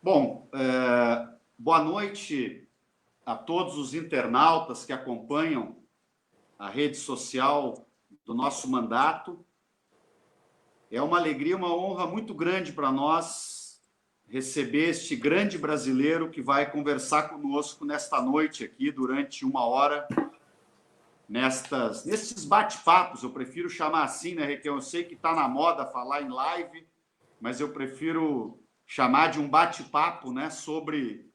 Bom, boa noite a todos os internautas que acompanham a rede social do nosso mandato. É uma alegria, uma honra muito grande para nós receber este grande brasileiro que vai conversar conosco nesta noite aqui, durante 1 hora, nestes bate-papos. Eu prefiro chamar assim, né, Requião? Eu sei que está na moda falar em live, mas eu prefiro chamar de um bate-papo, né, sobre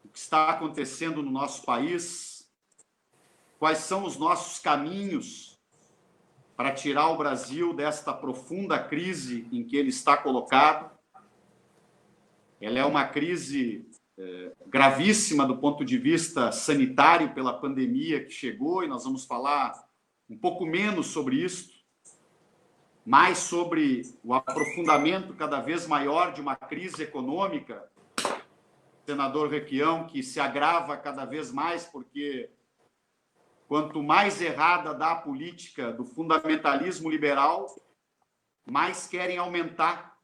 o que está acontecendo no nosso país, quais são os nossos caminhos para tirar o Brasil desta profunda crise em que ele está colocado. Ela é uma crise gravíssima do ponto de vista sanitário pela pandemia que chegou, e nós vamos falar um pouco menos sobre isso, mais sobre o aprofundamento cada vez maior de uma crise econômica, senador Requião, que se agrava cada vez mais, porque quanto mais errada dá a política do fundamentalismo liberal, mais querem aumentar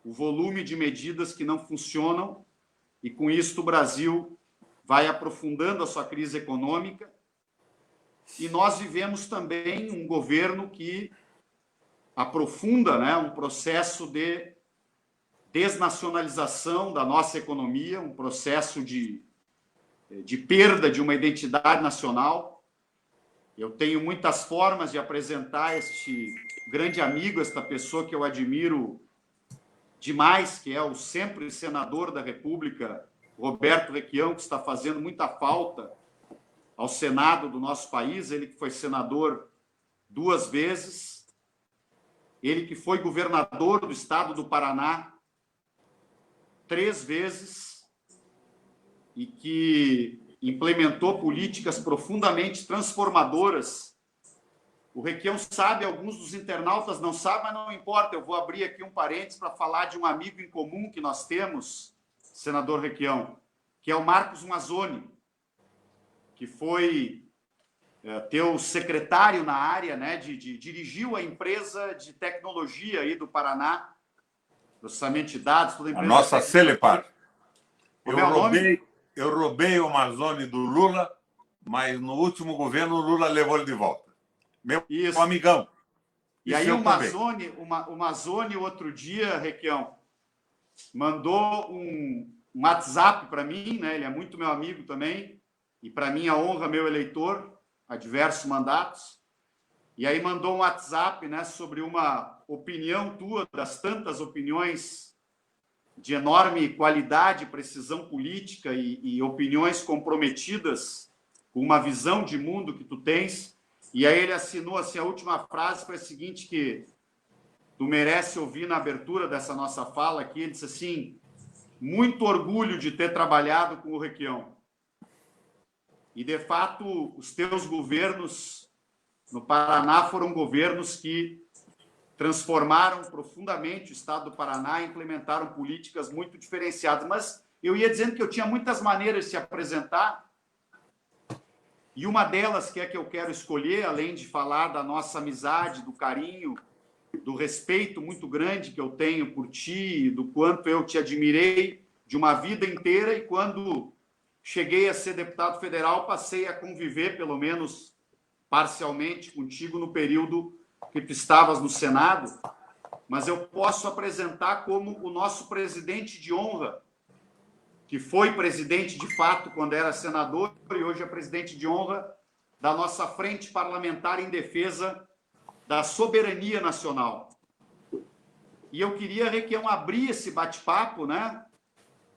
o volume de medidas que não funcionam, e com isso o Brasil vai aprofundando a sua crise econômica. E nós vivemos também um governo que aprofunda, né, um processo de desnacionalização da nossa economia, um processo de perda de uma identidade nacional. Eu tenho muitas formas de apresentar este grande amigo, esta pessoa que eu admiro demais, que é o sempre senador da República, Roberto Requião, que está fazendo muita falta ao Senado do nosso país. Ele que foi senador 2 vezes, ele que foi governador do estado do Paraná 3 vezes e que implementou políticas profundamente transformadoras. O Requião sabe, alguns dos internautas não sabem, mas não importa. Eu vou abrir aqui um parênteses para falar de um amigo em comum que nós temos, senador Requião, que é o Marcos Mazzoni, que foi teu secretário na área, né, dirigiu a empresa de tecnologia aí do Paraná, processamento de dados, toda a empresa. A nossa Celepar. Eu roubei o Mazzoni do Lula, mas no último governo o Lula levou ele de volta. Meu amigão. E aí o Mazzoni, outro dia, Requião, mandou um WhatsApp para mim, né? Ele é muito meu amigo também, e para mim a honra, meu eleitor, há diversos mandatos. E aí mandou um WhatsApp, né, sobre uma opinião tua, das tantas opiniões de enorme qualidade, precisão política e opiniões comprometidas com uma visão de mundo que tu tens. E aí ele assinou assim, a última frase foi a seguinte, que tu merece ouvir na abertura dessa nossa fala aqui. Ele disse assim: muito orgulho de ter trabalhado com o Requião. E, de fato, os teus governos no Paraná foram governos que transformaram profundamente o estado do Paraná e implementaram políticas muito diferenciadas. Mas eu ia dizendo que eu tinha muitas maneiras de se apresentar, e uma delas, que é que eu quero escolher, além de falar da nossa amizade, do carinho, do respeito muito grande que eu tenho por ti, do quanto eu te admirei de uma vida inteira, e quando cheguei a ser deputado federal, passei a conviver, pelo menos parcialmente, contigo no período que tu estavas no Senado. Mas eu posso apresentar como o nosso presidente de honra, que foi presidente de fato quando era senador e hoje é presidente de honra da nossa frente parlamentar em defesa da soberania nacional. E eu queria, Requião, abrir esse bate-papo, né,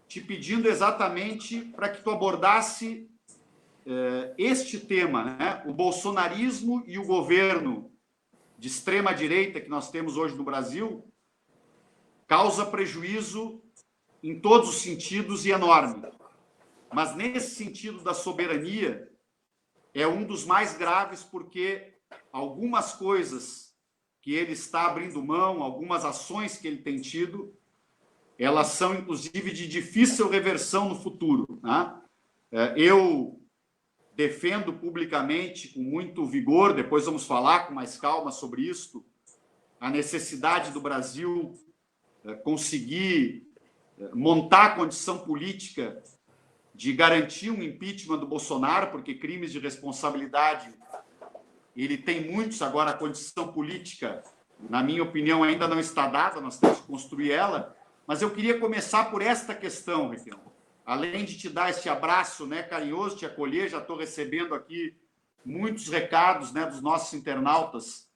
te pedindo exatamente para que tu abordasse este tema, né, o bolsonarismo e o governo de extrema-direita que nós temos hoje no Brasil causa prejuízo em todos os sentidos e enorme. Mas nesse sentido da soberania é um dos mais graves, porque algumas coisas que ele está abrindo mão, algumas ações que ele tem tido, elas são, inclusive, de difícil reversão no futuro, né? Eu defendo publicamente, com muito vigor, depois vamos falar com mais calma sobre isso, a necessidade do Brasil conseguir montar a condição política de garantir um impeachment do Bolsonaro, porque crimes de responsabilidade ele tem muitos, agora a condição política, na minha opinião, ainda não está dada, nós temos que construir ela, mas eu queria começar por esta questão, Requião. Além de te dar este abraço, né, carinhoso, te acolher, já estou recebendo aqui muitos recados, né, dos nossos internautas,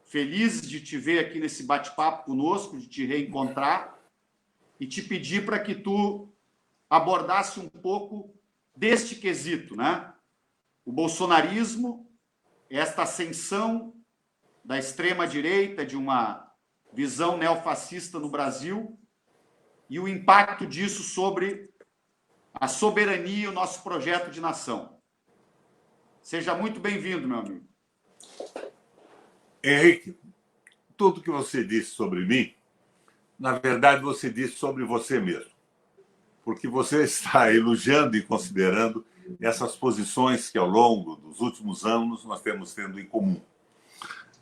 felizes de te ver aqui nesse bate-papo conosco, de te reencontrar, e te pedir para que tu abordasse um pouco deste quesito, né? O bolsonarismo, esta ascensão da extrema-direita, de uma visão neofascista no Brasil, e o impacto disso sobre a soberania e o nosso projeto de nação. Seja muito bem-vindo, meu amigo. Henrique, tudo que você disse sobre mim, na verdade, você disse sobre você mesmo. Porque você está elogiando e considerando essas posições que, ao longo dos últimos anos, nós temos tendo em comum.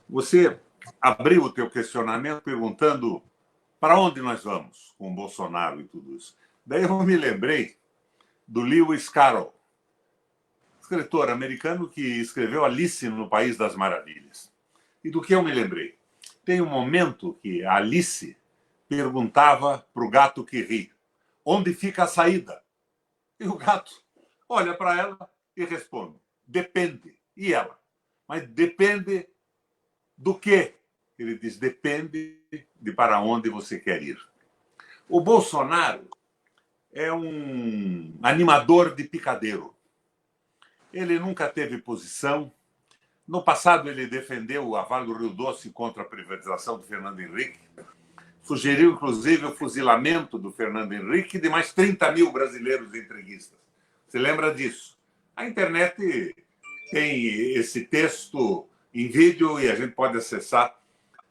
Você abriu o teu questionamento perguntando para onde nós vamos com o Bolsonaro e tudo isso. Daí eu me lembrei do Lewis Carroll, escritor americano que escreveu Alice no País das Maravilhas. E do que eu me lembrei? Tem um momento que a Alice perguntava para o gato que ri: onde fica a saída? E o gato olha para ela e responde: depende. E ela: mas depende do quê? Ele diz: depende de para onde você quer ir. O Bolsonaro é um animador de picadeiro. Ele nunca teve posição. No passado, ele defendeu a Vale do Rio Doce contra a privatização do Fernando Henrique. Sugeriu, inclusive, o fuzilamento do Fernando Henrique e de mais 30 mil brasileiros entreguistas. Você lembra disso? A internet tem esse texto em vídeo e a gente pode acessar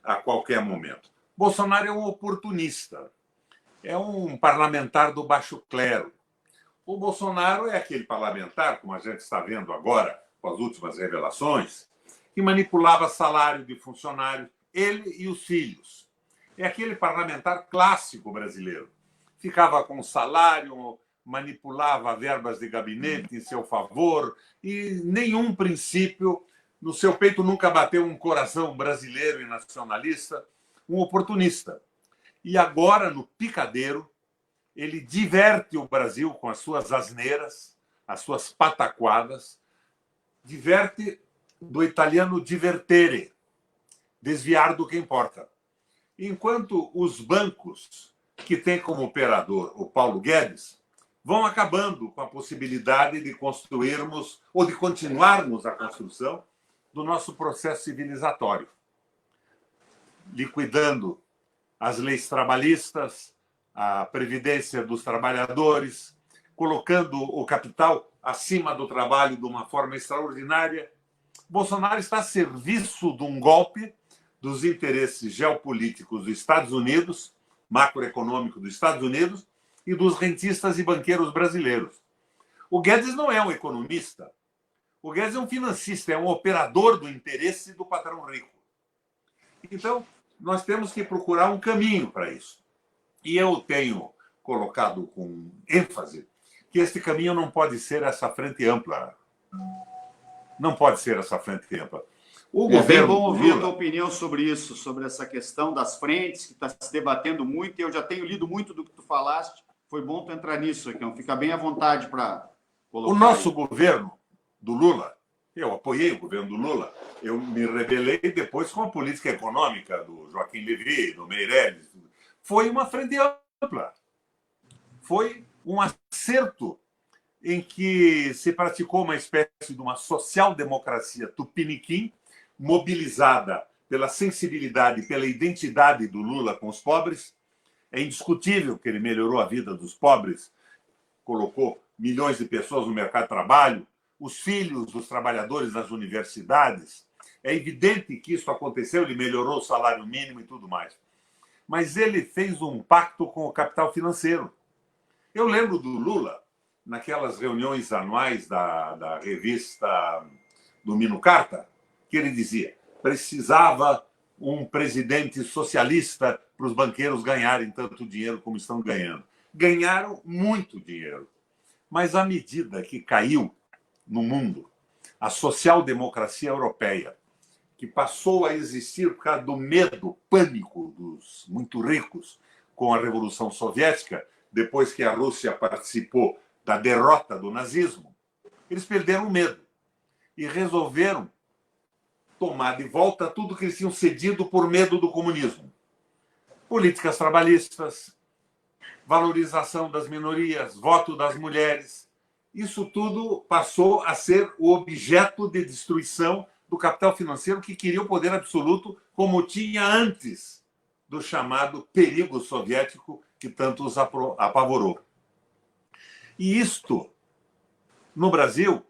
a qualquer momento. Bolsonaro é um oportunista. É um parlamentar do baixo clero. O Bolsonaro é aquele parlamentar, como a gente está vendo agora, com as últimas revelações, que manipulava salário de funcionário, ele e os filhos. É aquele parlamentar clássico brasileiro. Ficava com salário, manipulava verbas de gabinete em seu favor e nenhum princípio. No seu peito nunca bateu um coração brasileiro e nacionalista, um oportunista. E agora, no picadeiro, ele diverte o Brasil com as suas asneiras, as suas pataquadas, diverte do italiano divertere, desviar do que importa. Enquanto os bancos, que têm como operador o Paulo Guedes, vão acabando com a possibilidade de construirmos ou de continuarmos a construção do nosso processo civilizatório, liquidando as leis trabalhistas, a previdência dos trabalhadores, colocando o capital acima do trabalho de uma forma extraordinária. Bolsonaro está a serviço de um golpe dos interesses geopolíticos dos Estados Unidos, macroeconômico dos Estados Unidos, e dos rentistas e banqueiros brasileiros. O Guedes não é um economista. O Guedes é um financista, é um operador do interesse do patrão rico. Então, nós temos que procurar um caminho para isso. E eu tenho colocado com ênfase que este caminho não pode ser essa frente ampla. Não pode ser essa frente ampla. É bem bom ouvir a tua opinião sobre isso, sobre essa questão das frentes, que está se debatendo muito, e eu já tenho lido muito do que tu falaste. Foi bom tu entrar nisso, Requião. Fica bem à vontade para colocar. O nosso governo do Lula, eu apoiei o governo do Lula, eu me rebelei depois com a política econômica do Joaquim Levy, do Meirelles. Foi uma frente ampla. Foi um acerto em que se praticou uma espécie de uma social-democracia tupiniquim, mobilizada pela sensibilidade, pela identidade do Lula com os pobres. É indiscutível que ele melhorou a vida dos pobres, colocou milhões de pessoas no mercado de trabalho, os filhos dos trabalhadores nas universidades. É evidente que isso aconteceu, ele melhorou o salário mínimo e tudo mais. Mas ele fez um pacto com o capital financeiro. Eu lembro do Lula, naquelas reuniões anuais da revista Domino Carta, que ele dizia: precisava um presidente socialista para os banqueiros ganharem tanto dinheiro como estão ganhando. ganharam muito dinheiro. Mas à medida que caiu no mundo a social-democracia europeia, que passou a existir por causa do medo, pânico dos muito ricos com a Revolução Soviética, depois que a Rússia participou da derrota do nazismo, eles perderam o medo e resolveram tomar de volta tudo que eles tinham cedido por medo do comunismo. Políticas trabalhistas, valorização das minorias, voto das mulheres. Isso tudo passou a ser o objeto de destruição do capital financeiro, que queria o poder absoluto, como tinha antes do chamado perigo soviético, que tanto os apavorou. E isto, no Brasil,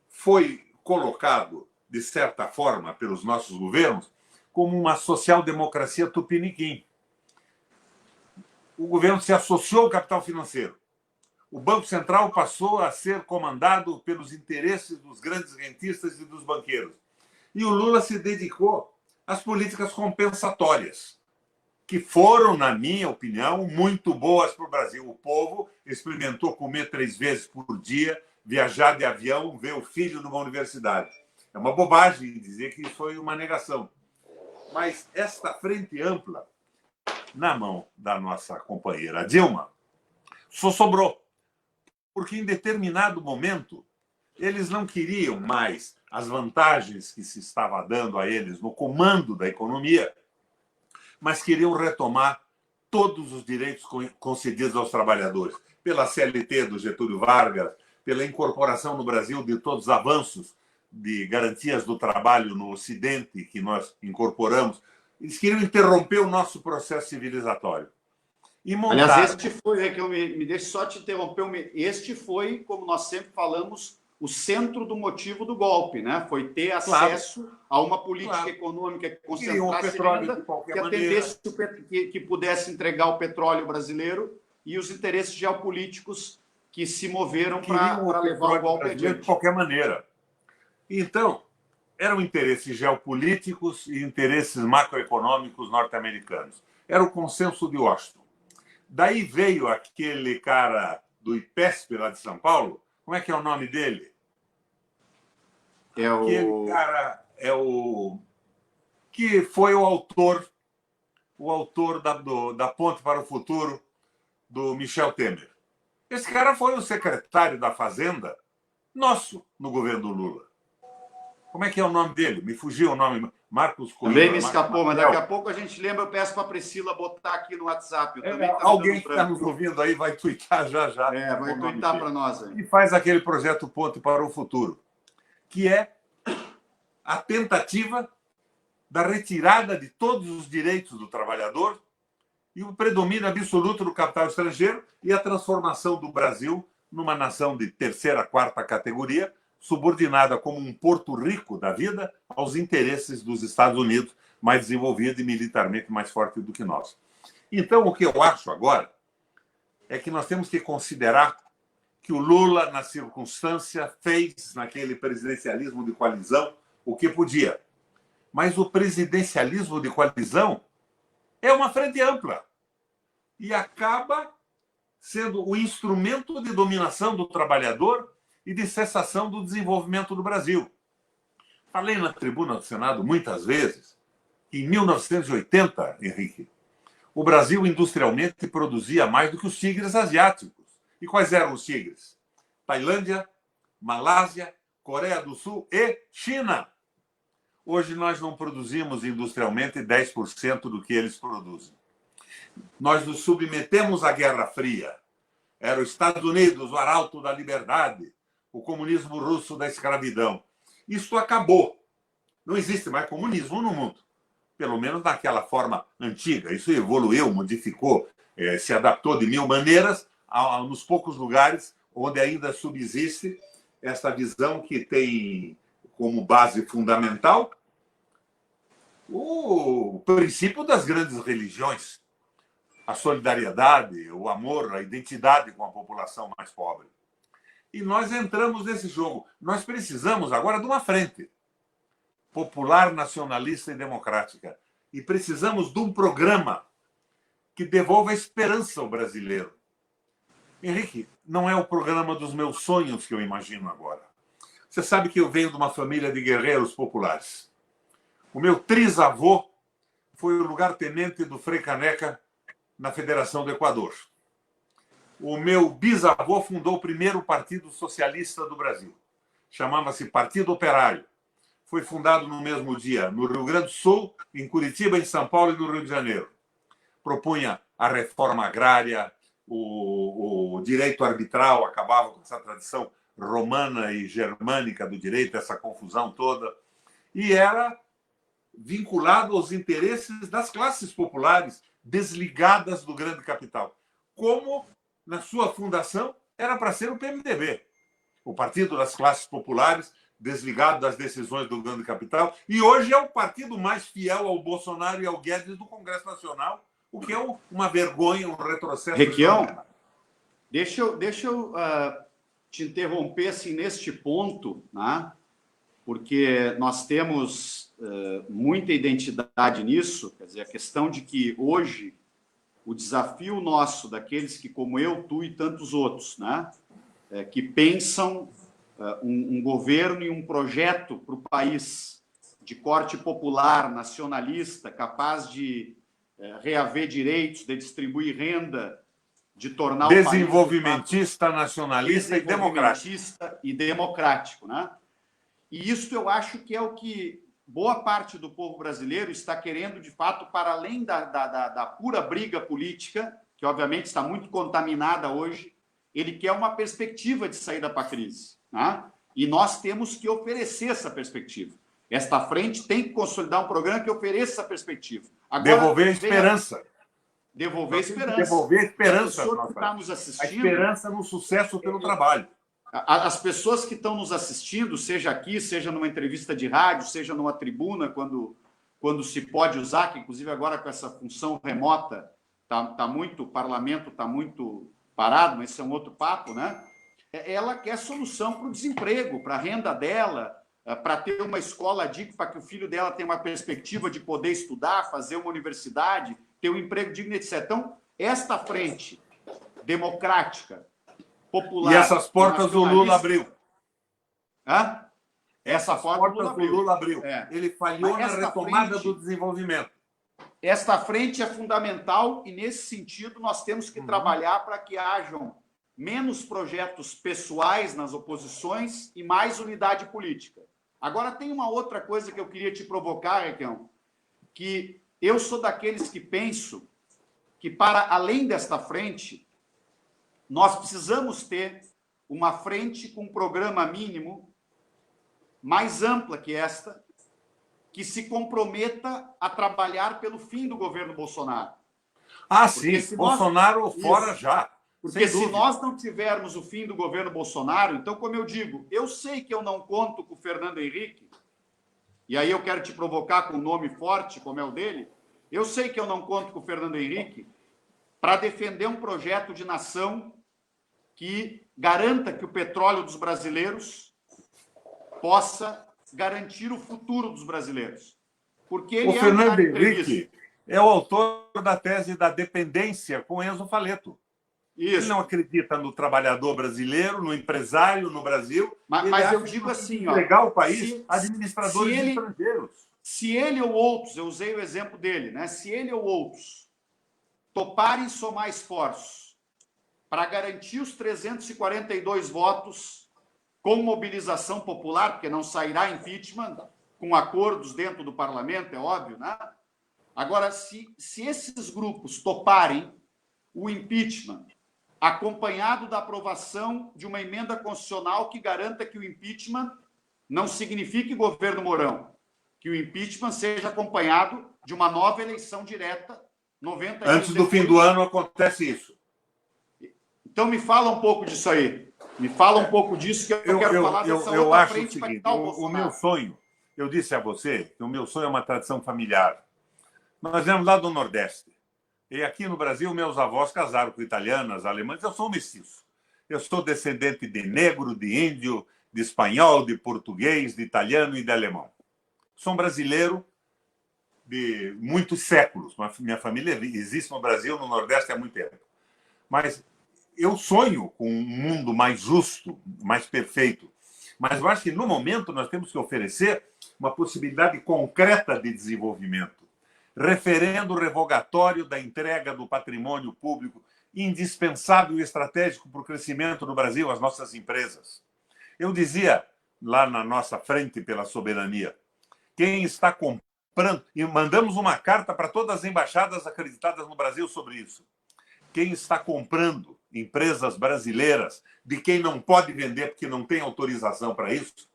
foi colocado, de certa forma, pelos nossos governos, como uma social-democracia tupiniquim. O governo se associou ao capital financeiro. O Banco Central passou a ser comandado pelos interesses dos grandes rentistas e dos banqueiros. E o Lula se dedicou às políticas compensatórias, que foram, na minha opinião, muito boas para o Brasil. O povo experimentou comer 3 vezes por dia, viajar de avião, ver o filho numa universidade. É uma bobagem dizer que isso foi uma negação. Mas esta frente ampla, na mão da nossa companheira Dilma, só sobrou. Porque, em determinado momento, eles não queriam mais as vantagens que se estava dando a eles no comando da economia, mas queriam retomar todos os direitos concedidos aos trabalhadores, pela CLT do Getúlio Vargas, pela incorporação no Brasil de todos os avanços de garantias do trabalho no Ocidente que nós incorporamos. Eles queriam interromper o nosso processo civilizatório. E montaram... Aliás, este foi, que eu me deixe só te interromper, este foi, como nós sempre falamos, o centro do motivo do golpe, né? Foi ter acesso a uma política econômica que concentrasse renda, que atendesse, que pudesse entregar o petróleo brasileiro e os interesses geopolíticos que se moveram para levar o golpe adiante. De qualquer maneira. Então, eram interesses geopolíticos e interesses macroeconômicos norte-americanos. Era o consenso de Washington. Daí veio aquele cara do IPESP, lá de São Paulo. Como é que é o nome dele? Aquele cara é o que foi o autor da Ponte para o Futuro, do Michel Temer. Esse cara foi o secretário da Fazenda nosso no governo do Lula. Como é que é o nome dele? Me fugiu o nome. Marcos Coimbra. Também me escapou, mas daqui a pouco a gente lembra. Eu peço para a Priscila botar aqui no WhatsApp. Alguém que está nos ouvindo aí vai tuitar já. Vai tuitar para nós. E faz aquele projeto Ponte para o Futuro, que é a tentativa da retirada de todos os direitos do trabalhador e o predomínio absoluto do capital estrangeiro e a transformação do Brasil numa nação de terceira, quarta categoria, subordinada como um Porto Rico da vida aos interesses dos Estados Unidos, mais desenvolvido e militarmente mais forte do que nós. Então, o que eu acho agora é que nós temos que considerar que o Lula, na circunstância, fez, naquele presidencialismo de coalizão, o que podia. Mas o presidencialismo de coalizão é uma frente ampla e acaba sendo o instrumento de dominação do trabalhador e de cessação do desenvolvimento do Brasil. Falei na tribuna do Senado muitas vezes que, em 1980, Henrique, o Brasil industrialmente produzia mais do que os tigres asiáticos. E quais eram os tigres? Tailândia, Malásia, Coreia do Sul e China. Hoje nós não produzimos industrialmente 10% do que eles produzem. Nós nos submetemos à Guerra Fria. Era os Estados Unidos, o arauto da liberdade, o comunismo russo da escravidão. Isso acabou. Não existe mais comunismo no mundo, pelo menos naquela forma antiga. Isso evoluiu, modificou, se adaptou de mil maneiras nos poucos lugares onde ainda subsiste essa visão que tem como base fundamental o princípio das grandes religiões, a solidariedade, o amor, a identidade com a população mais pobre. E nós entramos nesse jogo. Nós precisamos agora de uma frente popular, nacionalista e democrática. E precisamos de um programa que devolva esperança ao brasileiro. Henrique, não é o programa dos meus sonhos que eu imagino agora. Você sabe que eu venho de uma família de guerreiros populares. O meu trisavô foi o lugar-tenente do Frei Caneca na Federação do Equador. O meu bisavô fundou o primeiro partido socialista do Brasil. Chamava-se Partido Operário. Foi fundado no mesmo dia no Rio Grande do Sul, em Curitiba, em São Paulo e no Rio de Janeiro. Propunha a reforma agrária, o direito arbitral, acabava com essa tradição romana e germânica do direito, essa confusão toda, e era vinculado aos interesses das classes populares, desligadas do grande capital. Como, na sua fundação, era para ser o PMDB, o Partido das Classes Populares, desligado das decisões do grande capital, e hoje é o partido mais fiel ao Bolsonaro e ao Guedes do Congresso Nacional, o que é uma vergonha, um retrocesso. Requião, deixa eu te interromper assim, neste ponto, né? Porque nós temos muita identidade nisso, quer dizer, a questão de que hoje o desafio nosso, daqueles que, como eu, tu e tantos outros, né, que pensam um governo e um projeto para o país de corte popular, nacionalista, capaz de reaver direitos, de distribuir renda, de tornar o país desenvolvimentista, nacionalista e democrático, né? E isso eu acho que é o que boa parte do povo brasileiro está querendo, de fato, para além da pura briga política, que obviamente está muito contaminada hoje, ele quer uma perspectiva de saída para a crise, né? E nós temos que oferecer essa perspectiva. Esta frente tem que consolidar um programa que ofereça essa perspectiva. Agora, devolver a esperança. Devolver a esperança. Devolver a esperança. Que está nos assistindo, a esperança no sucesso pelo trabalho. As pessoas que estão nos assistindo, seja aqui, seja numa entrevista de rádio, seja numa tribuna, quando se pode usar, que inclusive agora com essa função remota, o parlamento está muito parado, mas isso é um outro papo, né? Ela quer solução para o desemprego, para a renda dela, para ter uma escola digna, para que o filho dela tenha uma perspectiva de poder estudar, fazer uma universidade, ter um emprego digno, etc. Então, esta frente democrática, popular... E essas portas o Lula abriu. Hã? Essas portas o Lula abriu. Ele falhou na retomada do desenvolvimento. Esta frente é fundamental e, nesse sentido, nós temos que trabalhar para que hajam menos projetos pessoais nas oposições e mais unidade política. Agora, tem uma outra coisa que eu queria te provocar, Requião, que eu sou daqueles que penso que, para além desta frente, nós precisamos ter uma frente com um programa mínimo mais ampla que esta, que se comprometa a trabalhar pelo fim do governo Bolsonaro. Sim, Bolsonaro fora já. Porque se nós não tivermos o fim do governo Bolsonaro, então, como eu digo, eu sei que eu não conto com o Fernando Henrique, e aí eu quero te provocar com um nome forte, como é o dele, eu sei que eu não conto com o Fernando Henrique para defender um projeto de nação que garanta que o petróleo dos brasileiros possa garantir o futuro dos brasileiros. Porque ele o Fernando Henrique é o autor da tese da dependência com Enzo Faleto. Isso. Ele não acredita no trabalhador brasileiro, no empresário no Brasil. Mas eu digo assim, entregar o país a administradores estrangeiros. Se ele ou outros, eu usei o exemplo dele, né? Se ele ou outros toparem somar esforços para garantir os 342 votos com mobilização popular, porque não sairá impeachment, com acordos dentro do parlamento, é óbvio, né? Agora, se esses grupos toparem o impeachment, acompanhado da aprovação de uma emenda constitucional que garanta que o impeachment não signifique governo Mourão, que o impeachment seja acompanhado de uma nova eleição direta, 90 dias antes do fim do ano acontece isso. Então me fala um pouco disso aí. Me fala um pouco disso que eu quero falar dessa eu outra acho frente o seguinte, para o meu sonho, eu disse a você que o meu sonho é uma tradição familiar. Nós viemos lá do Nordeste. E aqui no Brasil, meus avós casaram com italianas, alemãs. Eu sou um mestiço. Eu sou descendente de negro, de índio, de espanhol, de português, de italiano e de alemão. Sou um brasileiro de muitos séculos. Minha família existe no Brasil, no Nordeste, há muito tempo. Mas eu sonho com um mundo mais justo, mais perfeito. Mas eu acho que, no momento, nós temos que oferecer uma possibilidade concreta de desenvolvimento. Referendo revogatório da entrega do patrimônio público, indispensável e estratégico para o crescimento do Brasil, as nossas empresas. Eu dizia, lá na nossa frente pela soberania, quem está comprando... E mandamos uma carta para todas as embaixadas acreditadas no Brasil sobre isso. Quem está comprando empresas brasileiras de quem não pode vender porque não tem autorização para isso,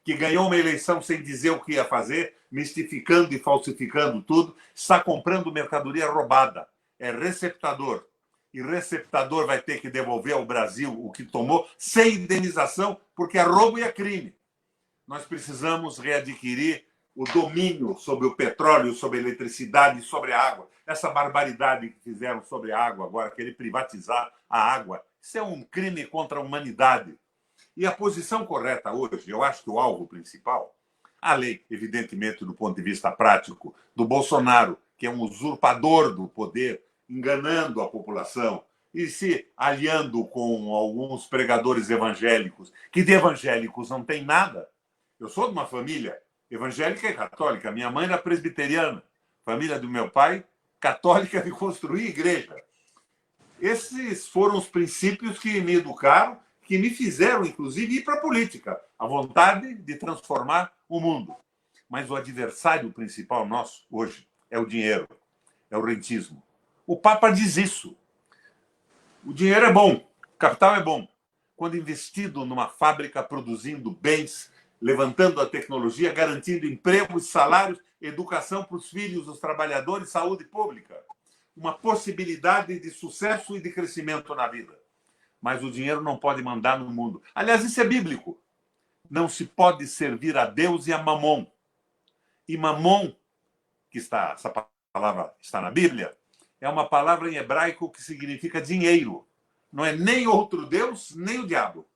que ganhou uma eleição sem dizer o que ia fazer, mistificando e falsificando tudo, está comprando mercadoria roubada. É receptador. E receptador vai ter que devolver ao Brasil o que tomou sem indenização, porque é roubo e é crime. Nós precisamos readquirir o domínio sobre o petróleo, sobre a eletricidade e sobre a água. Essa barbaridade que fizeram sobre a água agora, querer privatizar a água, isso é um crime contra a humanidade. E a posição correta hoje, eu acho que o alvo principal, além, evidentemente, do ponto de vista prático, do Bolsonaro, que é um usurpador do poder, enganando a população e se aliando com alguns pregadores evangélicos, que de evangélicos não tem nada. Eu sou de uma família evangélica e católica. Minha mãe era presbiteriana. Família do meu pai, católica de construir igreja. Esses foram os princípios que me educaram, que me fizeram, inclusive, ir para a política. A vontade de transformar o mundo. Mas o adversário principal nosso, hoje, é o dinheiro, é o rentismo. O Papa diz isso. O dinheiro é bom, o capital é bom. Quando investido numa fábrica produzindo bens, levantando a tecnologia, garantindo emprego e salários, educação para os filhos dos trabalhadores, saúde pública. Uma possibilidade de sucesso e de crescimento na vida. Mas o dinheiro não pode mandar no mundo. Aliás, isso é bíblico. Não se pode servir a Deus e a Mamon. E Mamon, essa palavra está na Bíblia, é uma palavra em hebraico que significa dinheiro. Não é nem outro Deus, nem o diabo.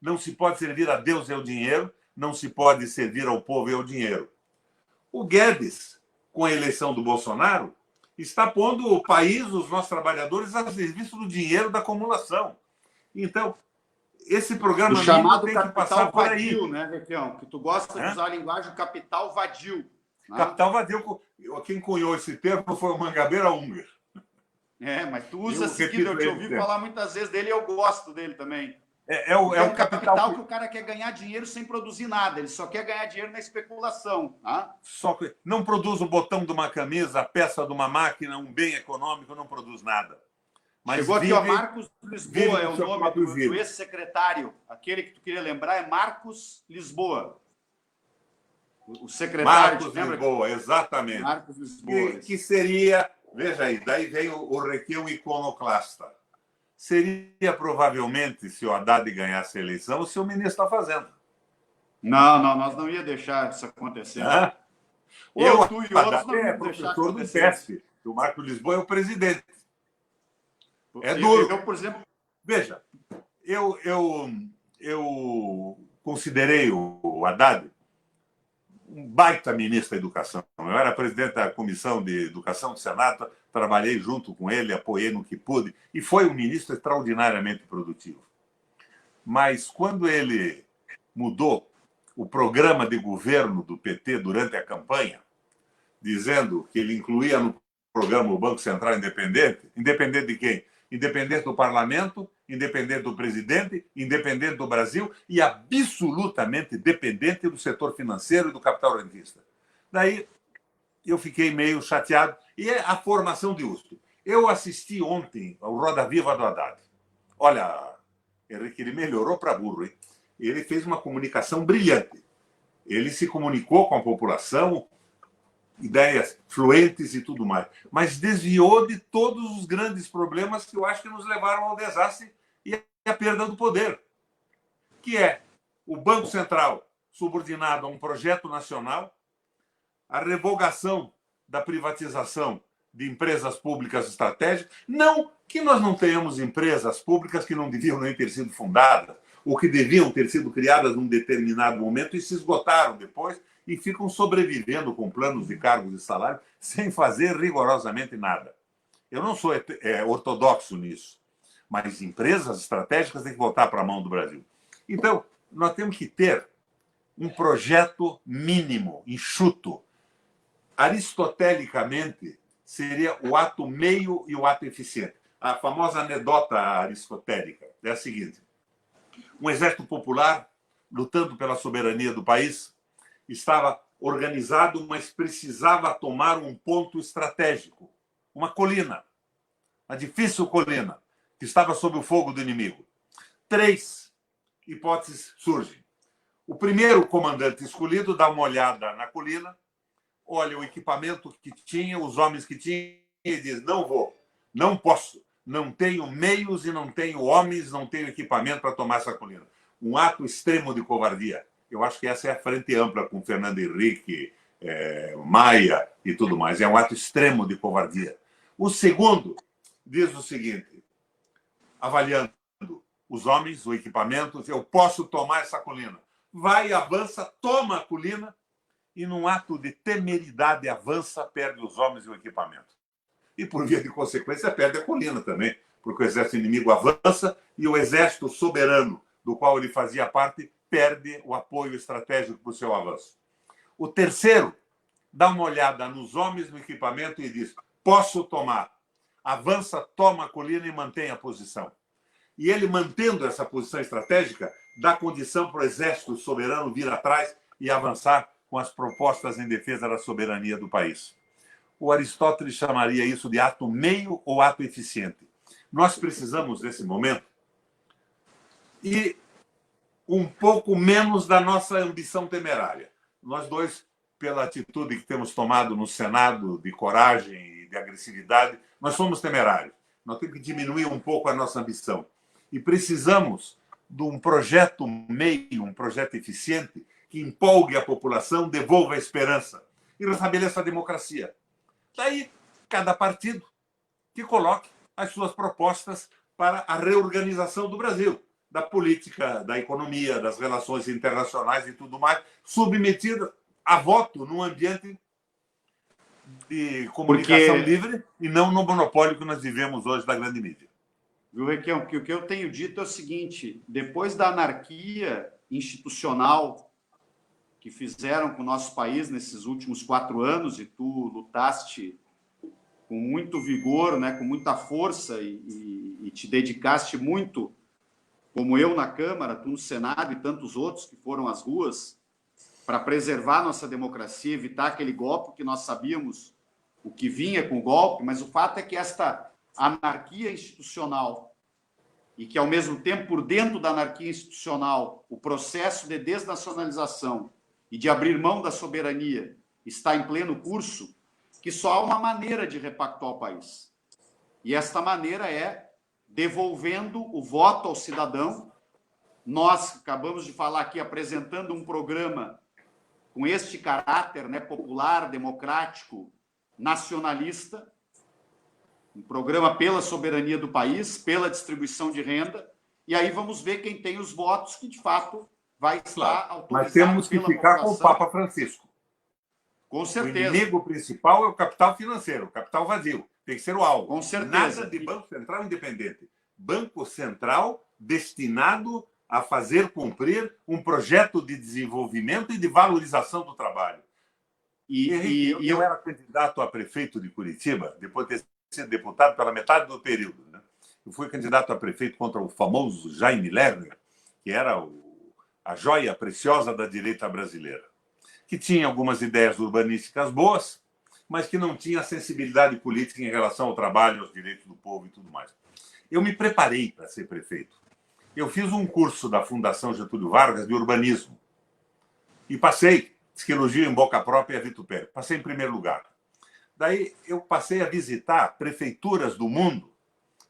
Não se pode servir a Deus e ao dinheiro, não se pode servir ao povo e ao dinheiro. O Guedes, com a eleição do Bolsonaro, está pondo o país, os nossos trabalhadores, a serviço do dinheiro da acumulação. Então, esse programa o chamado tem que passar por aí. Vadio, né, Requião? Que tu gosta de usar a linguagem capital vadio. Né? Capital vadio, quem cunhou esse termo foi o Mangabeira Unger. É, mas tu usa seguido, eu te ouvi falar muitas vezes dele e eu gosto dele também. É o capital que o cara quer ganhar dinheiro sem produzir nada, ele só quer ganhar dinheiro na especulação. Tá? Só que não produz o botão de uma camisa, a peça de uma máquina, um bem econômico, não produz nada. Mas chegou aqui, ó, Marcos Lisboa é o nome do ex-secretário. Aquele que tu queria lembrar é Marcos Lisboa. O secretário. Marcos Lisboa, exatamente. Marcos Lisboa. Que seria, veja aí, daí vem o Requião iconoclasta. Seria provavelmente, se o Haddad ganhasse a eleição, o seu ministro está fazendo. Não, nós não ia deixar isso acontecer. Eu, tu e outros não iam deixar acontecer. Do PESP, o Marcos Lisboa é o presidente. É duro. Eu, por exemplo... Veja, eu considerei o Haddad um baita ministro da Educação. Eu era presidente da Comissão de Educação do Senado, trabalhei junto com ele, apoiei no que pude, e foi um ministro extraordinariamente produtivo. Mas quando ele mudou o programa de governo do PT durante a campanha, dizendo que ele incluía no programa o Banco Central independente, independente de quem? Independente do parlamento, independente do presidente, independente do Brasil e absolutamente dependente do setor financeiro e do capital rentista. Daí eu fiquei meio chateado. E é a formação de USP. Eu assisti ontem ao Roda Viva do Haddad. Olha, Henrique, ele melhorou para burro, hein? Ele fez uma comunicação brilhante. Ele se comunicou com a população, ideias fluentes e tudo mais, mas desviou de todos os grandes problemas que eu acho que nos levaram ao desastre e à perda do poder, que é o Banco Central subordinado a um projeto nacional, a revogação da privatização de empresas públicas estratégicas, não que nós não tenhamos empresas públicas que não deviam nem ter sido fundadas, ou que deviam ter sido criadas num determinado momento e se esgotaram depois, e ficam sobrevivendo com planos de cargos e salário sem fazer rigorosamente nada. Eu não sou ortodoxo nisso, mas empresas estratégicas têm que voltar para a mão do Brasil. Então, nós temos que ter um projeto mínimo, enxuto. Aristotelicamente, seria o ato meio e o ato eficiente. A famosa anedota aristotélica é a seguinte: um exército popular, lutando pela soberania do país, estava organizado, mas precisava tomar um ponto estratégico, uma colina, uma difícil colina, que estava sob o fogo do inimigo. 3 hipóteses surgem. O primeiro comandante escolhido dá uma olhada na colina, olha o equipamento que tinha, os homens que tinha, e diz: não vou, não posso, não tenho meios e não tenho homens, não tenho equipamento para tomar essa colina. Um ato extremo de covardia. Eu acho que essa é a frente ampla com Fernando Henrique, Maia e tudo mais. É um ato extremo de covardia. O segundo diz o seguinte, avaliando os homens, o equipamento, eu posso tomar essa colina. Vai, avança, toma a colina e, num ato de temeridade, avança, perde os homens e o equipamento. E, por via de consequência, perde a colina também, porque o exército inimigo avança e o exército soberano, do qual ele fazia parte, perde o apoio estratégico para o seu avanço. O terceiro dá uma olhada nos homens, no equipamento e diz: posso tomar. Avança, toma a colina e mantém a posição. E ele, mantendo essa posição estratégica, dá condição para o exército soberano vir atrás e avançar com as propostas em defesa da soberania do país. O Aristóteles chamaria isso de ato meio ou ato eficiente. Nós precisamos, nesse momento, e um pouco menos da nossa ambição temerária. Nós dois, pela atitude que temos tomado no Senado, de coragem e de agressividade, nós somos temerários. Nós temos que diminuir um pouco a nossa ambição. E precisamos de um projeto meio, um projeto eficiente, que empolgue a população, devolva a esperança e restabeleça a democracia. Daí, cada partido que coloque as suas propostas para a reorganização do Brasil, da política, da economia, das relações internacionais e tudo mais, submetida a voto num ambiente de comunicação livre e não no monopólio que nós vivemos hoje da grande mídia. Viu, Requião? Porque o que eu tenho dito é o seguinte: depois da anarquia institucional que fizeram com o nosso país nesses últimos 4 anos, e tu lutaste com muito vigor, né, com muita força, e te dedicaste muito, como eu na Câmara, tu no Senado e tantos outros que foram às ruas, para preservar nossa democracia, evitar aquele golpe que nós sabíamos o que vinha com o golpe, mas o fato é que esta anarquia institucional, e que, ao mesmo tempo, por dentro da anarquia institucional, o processo de desnacionalização e de abrir mão da soberania está em pleno curso, que só há uma maneira de repactuar o país. E esta maneira é devolvendo o voto ao cidadão. Nós acabamos de falar aqui, apresentando um programa com este caráter, né, popular, democrático, nacionalista, um programa pela soberania do país, pela distribuição de renda, e aí vamos ver quem tem os votos que, de fato, vai estar autorizado. Mas temos que ficar com o Papa Francisco. Com certeza. O inimigo principal é o capital financeiro, o capital vazio. Tem que ser o alvo. Com certeza. Nada de Banco Central independente. Banco Central destinado a fazer cumprir um projeto de desenvolvimento e de valorização do trabalho. Eu era candidato a prefeito de Curitiba, depois de ter sido deputado pela metade do período, né? Eu fui candidato a prefeito contra o famoso Jaime Lerner, que era a joia preciosa da direita brasileira, que tinha algumas ideias urbanísticas boas, mas que não tinha sensibilidade política em relação ao trabalho, aos direitos do povo e tudo mais. Eu me preparei para ser prefeito. Eu fiz um curso da Fundação Getúlio Vargas de urbanismo e passei, diz que elogio em boca própria a vitupério, passei em primeiro lugar. Daí eu passei a visitar prefeituras do mundo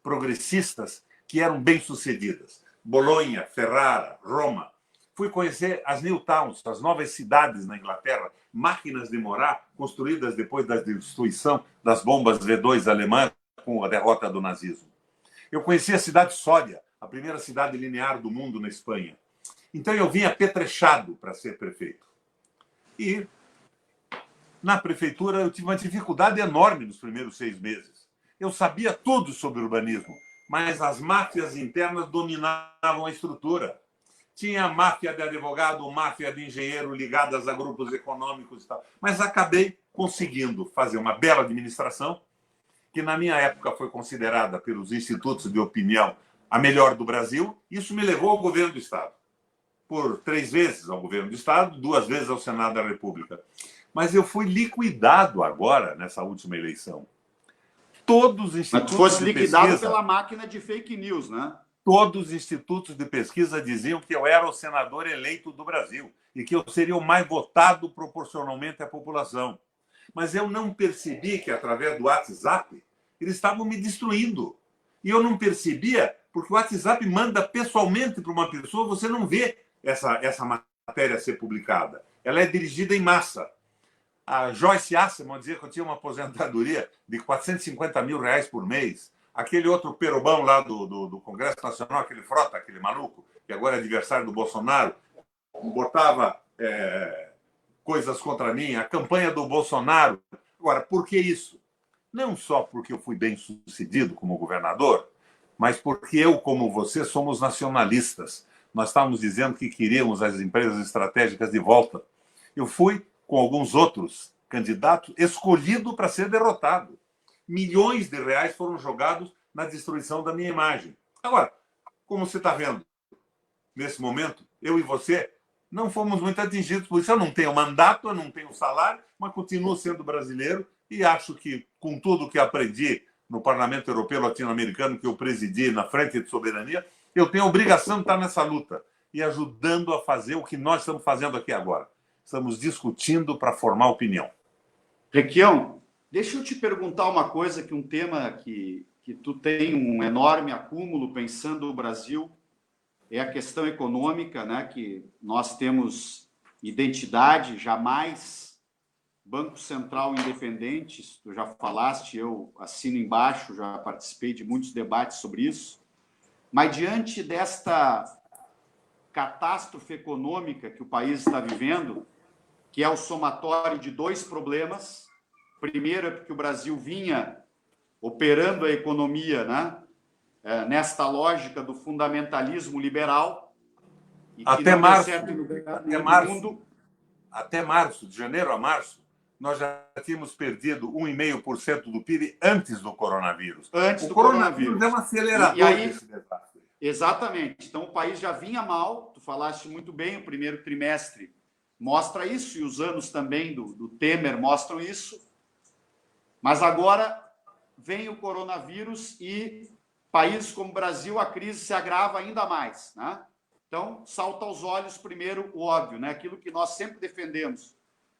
progressistas que eram bem-sucedidas. Bolonha, Ferrara, Roma. Fui conhecer as New Towns, as novas cidades na Inglaterra, máquinas de morar construídas depois da destruição das bombas V2 alemãs com a derrota do nazismo. Eu conheci a cidade Sória, a primeira cidade linear do mundo na Espanha. Então eu vim apetrechado para ser prefeito. E na prefeitura eu tive uma dificuldade enorme nos primeiros 6 meses. Eu sabia tudo sobre urbanismo, mas as máfias internas dominavam a estrutura. Tinha máfia de advogado, máfia de engenheiro ligadas a grupos econômicos e tal. Mas acabei conseguindo fazer uma bela administração, que na minha época foi considerada pelos institutos de opinião a melhor do Brasil. Isso me levou ao governo do Estado. Por 3 vezes ao governo do Estado, 2 vezes ao Senado da República. Mas eu fui liquidado agora, nessa última eleição. Todos os institutos Mas tu fosse liquidado pesquisa, pela máquina de fake news, né? todos os institutos de pesquisa diziam que eu era o senador eleito do Brasil e que eu seria o mais votado proporcionalmente à população. Mas eu não percebi que, através do WhatsApp, eles estavam me destruindo. E eu não percebia, porque o WhatsApp manda pessoalmente para uma pessoa, você não vê essa matéria ser publicada. Ela é dirigida em massa. A Joyce Asselman dizia que eu tinha uma aposentadoria de R$450 mil por mês. Aquele outro perobão lá do Congresso Nacional, aquele Frota, aquele maluco, que agora é adversário do Bolsonaro, botava coisas contra mim, a campanha do Bolsonaro. Agora, por que isso? Não só porque eu fui bem sucedido como governador, mas porque eu, como você, somos nacionalistas. Nós estávamos dizendo que queríamos as empresas estratégicas de volta. Eu fui, com alguns outros candidatos, escolhido para ser derrotado. Milhões de reais foram jogados na destruição da minha imagem. Agora, como você está vendo, nesse momento, eu e você não fomos muito atingidos por isso. Eu não tenho mandato, eu não tenho salário, mas continuo sendo brasileiro e acho que, com tudo que aprendi no Parlamento Europeu Latino-Americano, que eu presidi na Frente de Soberania, eu tenho a obrigação de estar nessa luta e ajudando a fazer o que nós estamos fazendo aqui agora. Estamos discutindo para formar opinião. Requião, deixa eu te perguntar uma coisa, que um tema que tu tem um enorme acúmulo pensando no Brasil é a questão econômica, né? Que nós temos identidade, jamais Banco Central independente, tu já falaste, eu assino embaixo, já participei de muitos debates sobre isso, mas diante desta catástrofe econômica que o país está vivendo, que é o somatório de 2 problemas. Primeiro é porque o Brasil vinha operando a economia, né, nesta lógica do fundamentalismo liberal. E até março, até março, de janeiro a março, nós já tínhamos perdido 1,5% do PIB antes do coronavírus. Antes do coronavírus. É um acelerador desse desastre. Exatamente. Então, o país já vinha mal. Tu falaste muito bem, o primeiro trimestre mostra isso, e os anos também do Temer mostram isso. Mas agora vem o coronavírus e países como o Brasil, a crise se agrava ainda mais, né? Então, salta aos olhos primeiro o óbvio, né? Aquilo que nós sempre defendemos,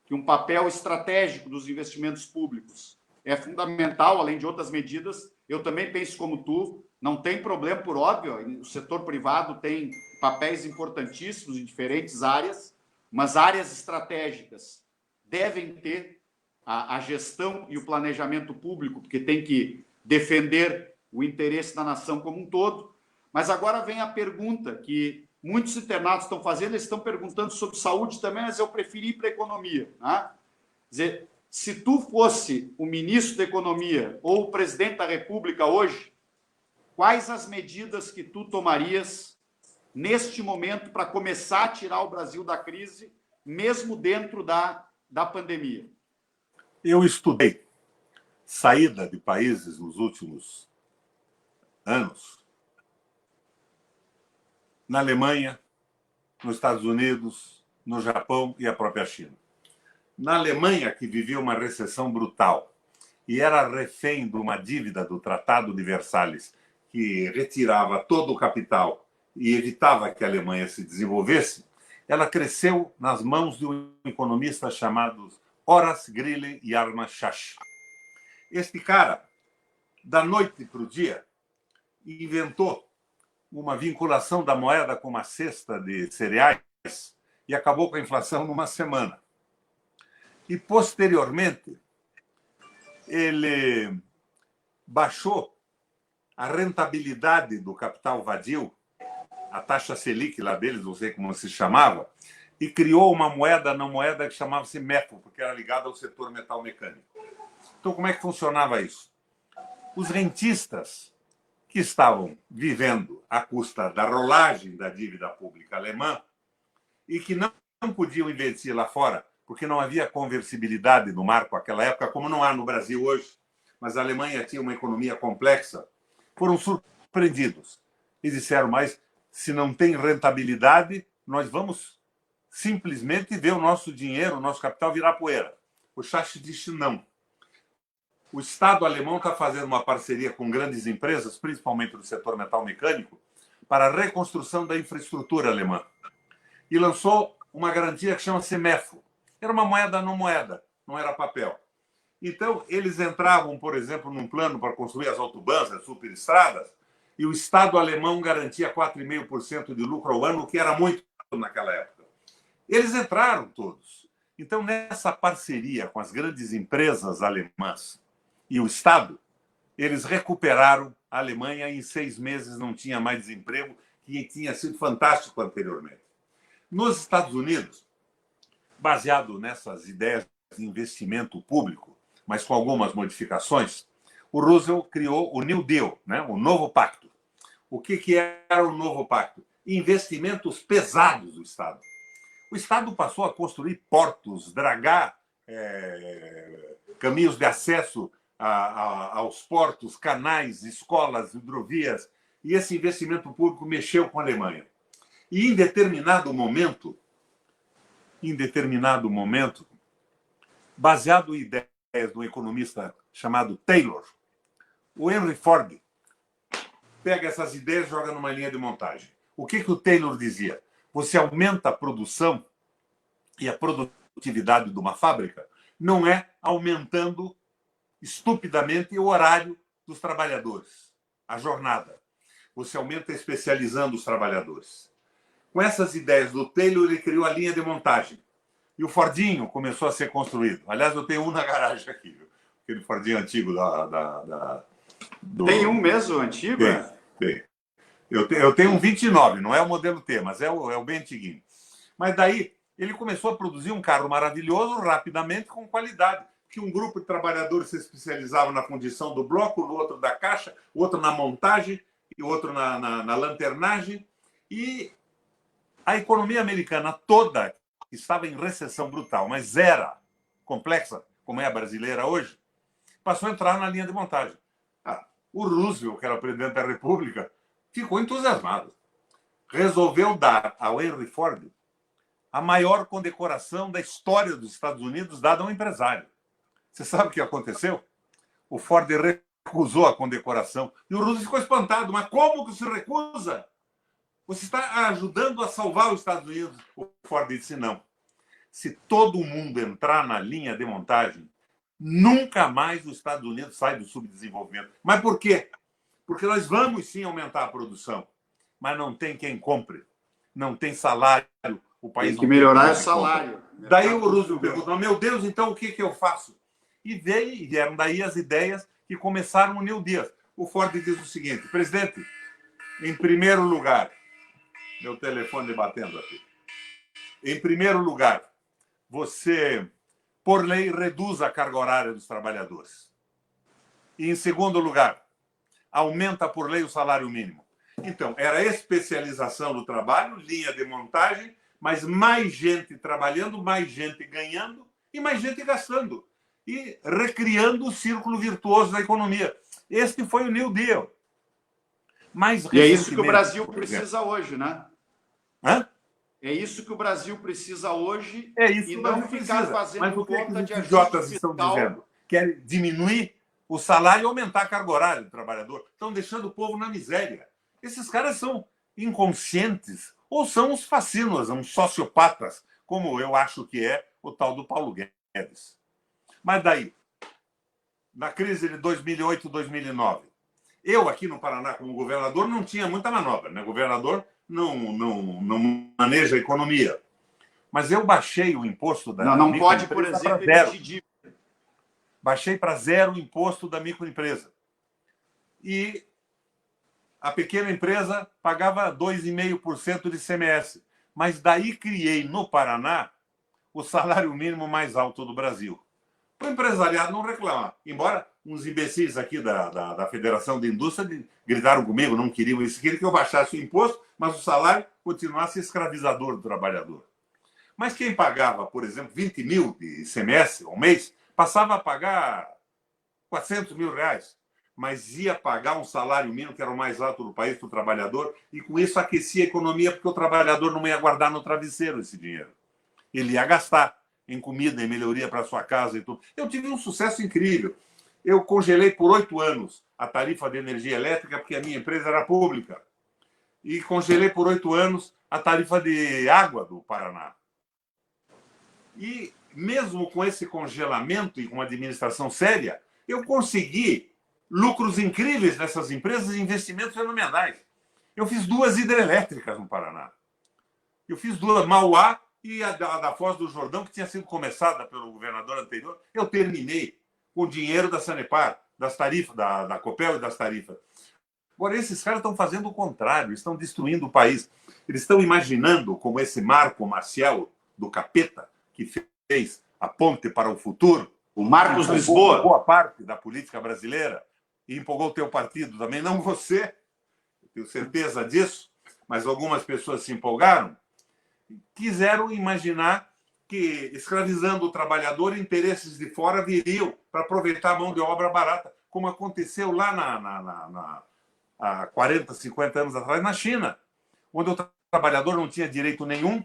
que um papel estratégico dos investimentos públicos é fundamental, além de outras medidas. Eu também penso como tu, não tem problema, por óbvio, o setor privado tem papéis importantíssimos em diferentes áreas, mas áreas estratégicas devem ter a gestão e o planejamento público, porque tem que defender o interesse da nação como um todo. Mas agora vem a pergunta que muitos internautas estão fazendo, eles estão perguntando sobre saúde também, mas eu preferi ir para a economia, né? Quer dizer, se tu fosse o ministro da Economia ou o presidente da República hoje, quais as medidas que tu tomarias neste momento para começar a tirar o Brasil da crise, mesmo dentro da pandemia? Eu estudei saída de países nos últimos anos, na Alemanha, nos Estados Unidos, no Japão e a própria China. Na Alemanha, que vivia uma recessão brutal e era refém de uma dívida do Tratado de Versalhes, que retirava todo o capital e evitava que a Alemanha se desenvolvesse, ela cresceu nas mãos de um economista chamado Horace Greeley Yarmashach. Este cara, da noite para o dia, inventou uma vinculação da moeda com uma cesta de cereais e acabou com a inflação numa semana. E, posteriormente, ele baixou a rentabilidade do capital vadio, a taxa Selic lá deles, não sei como se chamava, e criou uma moeda não moeda que chamava-se MEFO, porque era ligada ao setor metal mecânico. Então, como é que funcionava isso? Os rentistas que estavam vivendo à custa da rolagem da dívida pública alemã e que não podiam investir lá fora, porque não havia conversibilidade no marco naquela época, como não há no Brasil hoje, mas a Alemanha tinha uma economia complexa, foram surpreendidos e disseram, mas se não tem rentabilidade, nós vamos simplesmente ver o nosso dinheiro, o nosso capital virar poeira. O Schacht disse não. O Estado alemão está fazendo uma parceria com grandes empresas, principalmente do setor metal mecânico, para a reconstrução da infraestrutura alemã. E lançou uma garantia que chama-se MEFO. Era uma moeda não moeda, não era papel. Então, eles entravam, por exemplo, num plano para construir as autobanas, as superestradas, e o Estado alemão garantia 4,5% de lucro ao ano, que era muito naquela época. Eles entraram todos. Então, nessa parceria com as grandes empresas alemãs e o Estado, eles recuperaram a Alemanha e em 6 meses não tinha mais desemprego, que tinha sido fantástico anteriormente. Nos Estados Unidos, baseado nessas ideias de investimento público, mas com algumas modificações, o Roosevelt criou o New Deal, né? O novo pacto. O que era o novo pacto? Investimentos pesados do Estado. O Estado passou a construir portos, dragar caminhos de acesso aos portos, canais, escolas, hidrovias, e esse investimento público mexeu com a Alemanha. E em determinado momento, baseado em ideias de um economista chamado Taylor, o Henry Ford pega essas ideias e joga numa linha de montagem. O que o Taylor dizia? Você aumenta a produção e a produtividade de uma fábrica não é aumentando estupidamente o horário dos trabalhadores, a jornada. Você aumenta especializando os trabalhadores. Com essas ideias do Taylor, ele criou a linha de montagem. E o Fordinho começou a ser construído. Aliás, eu tenho um na garagem aqui, viu? Aquele Fordinho antigo Tem um mesmo antigo? Tem. Eu tenho um 29, não é o modelo T, mas é o bem antiguinho. Mas daí ele começou a produzir um carro maravilhoso, rapidamente, com qualidade. Que um grupo de trabalhadores se especializava na fundição do bloco, o outro da caixa, o outro na montagem, e o outro na lanternagem. E a economia americana toda estava em recessão brutal, mas era complexa, como é a brasileira hoje, passou a entrar na linha de montagem. O Roosevelt, que era o presidente da República, ficou entusiasmado. Resolveu dar ao Henry Ford a maior condecoração da história dos Estados Unidos dada a um empresário. Você sabe o que aconteceu? O Ford recusou a condecoração. E o Roosevelt ficou espantado. Mas como que se recusa? Você está ajudando a salvar os Estados Unidos. O Ford disse não. Se todo mundo entrar na linha de montagem, nunca mais os Estados Unidos saem do subdesenvolvimento. Mas por quê? Porque nós vamos sim aumentar a produção, mas não tem quem compre. Não tem salário. O país tem que melhorar o salário. Daí o Roosevelt perguntou, meu Deus, então o que eu faço? E vieram daí as ideias que começaram o New Deal. O Ford diz o seguinte, presidente, em primeiro lugar, meu telefone batendo aqui, em primeiro lugar, você, por lei, reduz a carga horária dos trabalhadores. E, em segundo lugar, aumenta por lei o salário mínimo. Então, era a especialização do trabalho, linha de montagem, mas mais gente trabalhando, mais gente ganhando e mais gente gastando. E recriando o círculo virtuoso da economia. Este foi o New Deal. E é isso que o Brasil precisa hoje, né? Hã? É isso que o Brasil precisa hoje e não ficar fazendo mas conta de idiotas estão dizendo? Querem diminuir o salário e aumentar a carga horária do trabalhador. Estão deixando o povo na miséria. Esses caras são inconscientes ou são uns fascínoras, uns sociopatas, como eu acho que é o tal do Paulo Guedes. Mas daí, na crise de 2008, 2009, eu aqui no Paraná, como governador, não tinha muita manobra, né? O governador não maneja a economia. Mas eu baixei o imposto da não pode, por exemplo, emitir dívida. Baixei para 0 o imposto da microempresa. E a pequena empresa pagava 2,5% de ICMS. Mas daí criei no Paraná o salário mínimo mais alto do Brasil. O empresariado não reclama. Embora uns imbecis aqui da Federação de Indústria gritaram comigo, não queriam isso, queriam que eu baixasse o imposto, mas o salário continuasse escravizador do trabalhador. Mas quem pagava, por exemplo, 20 mil de ICMS ao mês, passava a pagar 400 mil reais, mas ia pagar um salário mínimo, que era o mais alto do país, para o trabalhador, e com isso aquecia a economia, porque o trabalhador não ia guardar no travesseiro esse dinheiro. Ele ia gastar em comida, em melhoria para sua casa e tudo. Eu tive um sucesso incrível. Eu congelei por 8 anos a tarifa de energia elétrica, porque a minha empresa era pública. E congelei por 8 anos a tarifa de água do Paraná. E mesmo com esse congelamento e com uma administração séria, eu consegui lucros incríveis nessas empresas e investimentos fenomenais. Eu fiz 2 hidrelétricas no Paraná. Eu fiz 2, Mauá e a da Foz do Jordão, que tinha sido começada pelo governador anterior. Eu terminei com o dinheiro da Sanepar, das tarifas, da Copel e das tarifas. Agora, esses caras estão fazendo o contrário, estão destruindo o país. Eles estão imaginando como esse Marco Maciel do Capeta, que fez a ponte para o futuro, o Marcos Lisboa, boa parte da política brasileira, e empolgou o teu partido também, não você, eu tenho certeza disso, mas algumas pessoas se empolgaram, quiseram imaginar que, escravizando o trabalhador, interesses de fora viriam para aproveitar a mão de obra barata, como aconteceu lá há 40, 50 anos atrás, na China, onde o trabalhador não tinha direito nenhum,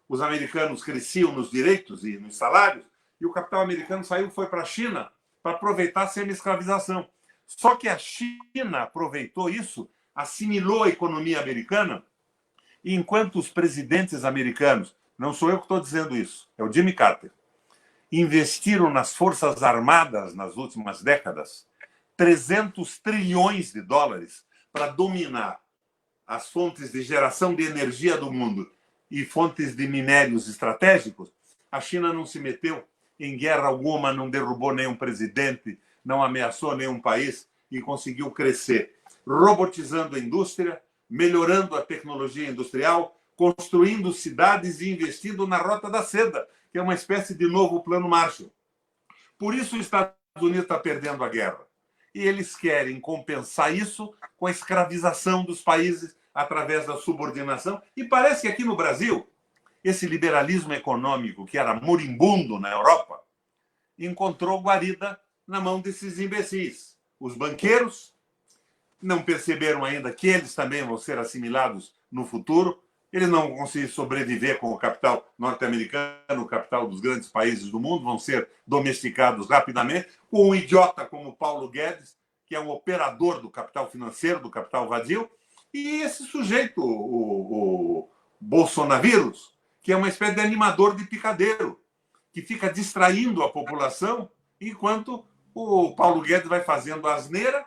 os americanos cresciam nos direitos e nos salários, e o capital americano saiu e foi para a China para aproveitar a semi-escravização. Só que a China aproveitou isso, assimilou a economia americana, e enquanto os presidentes americanos, não sou eu que estou dizendo isso, é o Jimmy Carter, investiram nas forças armadas nas últimas décadas 300 trilhões de dólares para dominar as fontes de geração de energia do mundo e fontes de minérios estratégicos, a China não se meteu em guerra alguma, não derrubou nenhum presidente, não ameaçou nenhum país e conseguiu crescer, robotizando a indústria, melhorando a tecnologia industrial, construindo cidades e investindo na Rota da Seda, que é uma espécie de novo plano Marshall. Por isso os Estados Unidos está perdendo a guerra. E eles querem compensar isso com a escravização dos países através da subordinação. E parece que aqui no Brasil, esse liberalismo econômico, que era moribundo na Europa, encontrou guarida na mão desses imbecis. Os banqueiros não perceberam ainda que eles também vão ser assimilados no futuro. Eles não vão conseguir sobreviver com o capital norte-americano, o capital dos grandes países do mundo, vão ser domesticados rapidamente, com um idiota como Paulo Guedes, que é um operador do capital financeiro, do capital vadio, e esse sujeito, o Bolsonavírus, que é uma espécie de animador de picadeiro, que fica distraindo a população, enquanto o Paulo Guedes vai fazendo asneira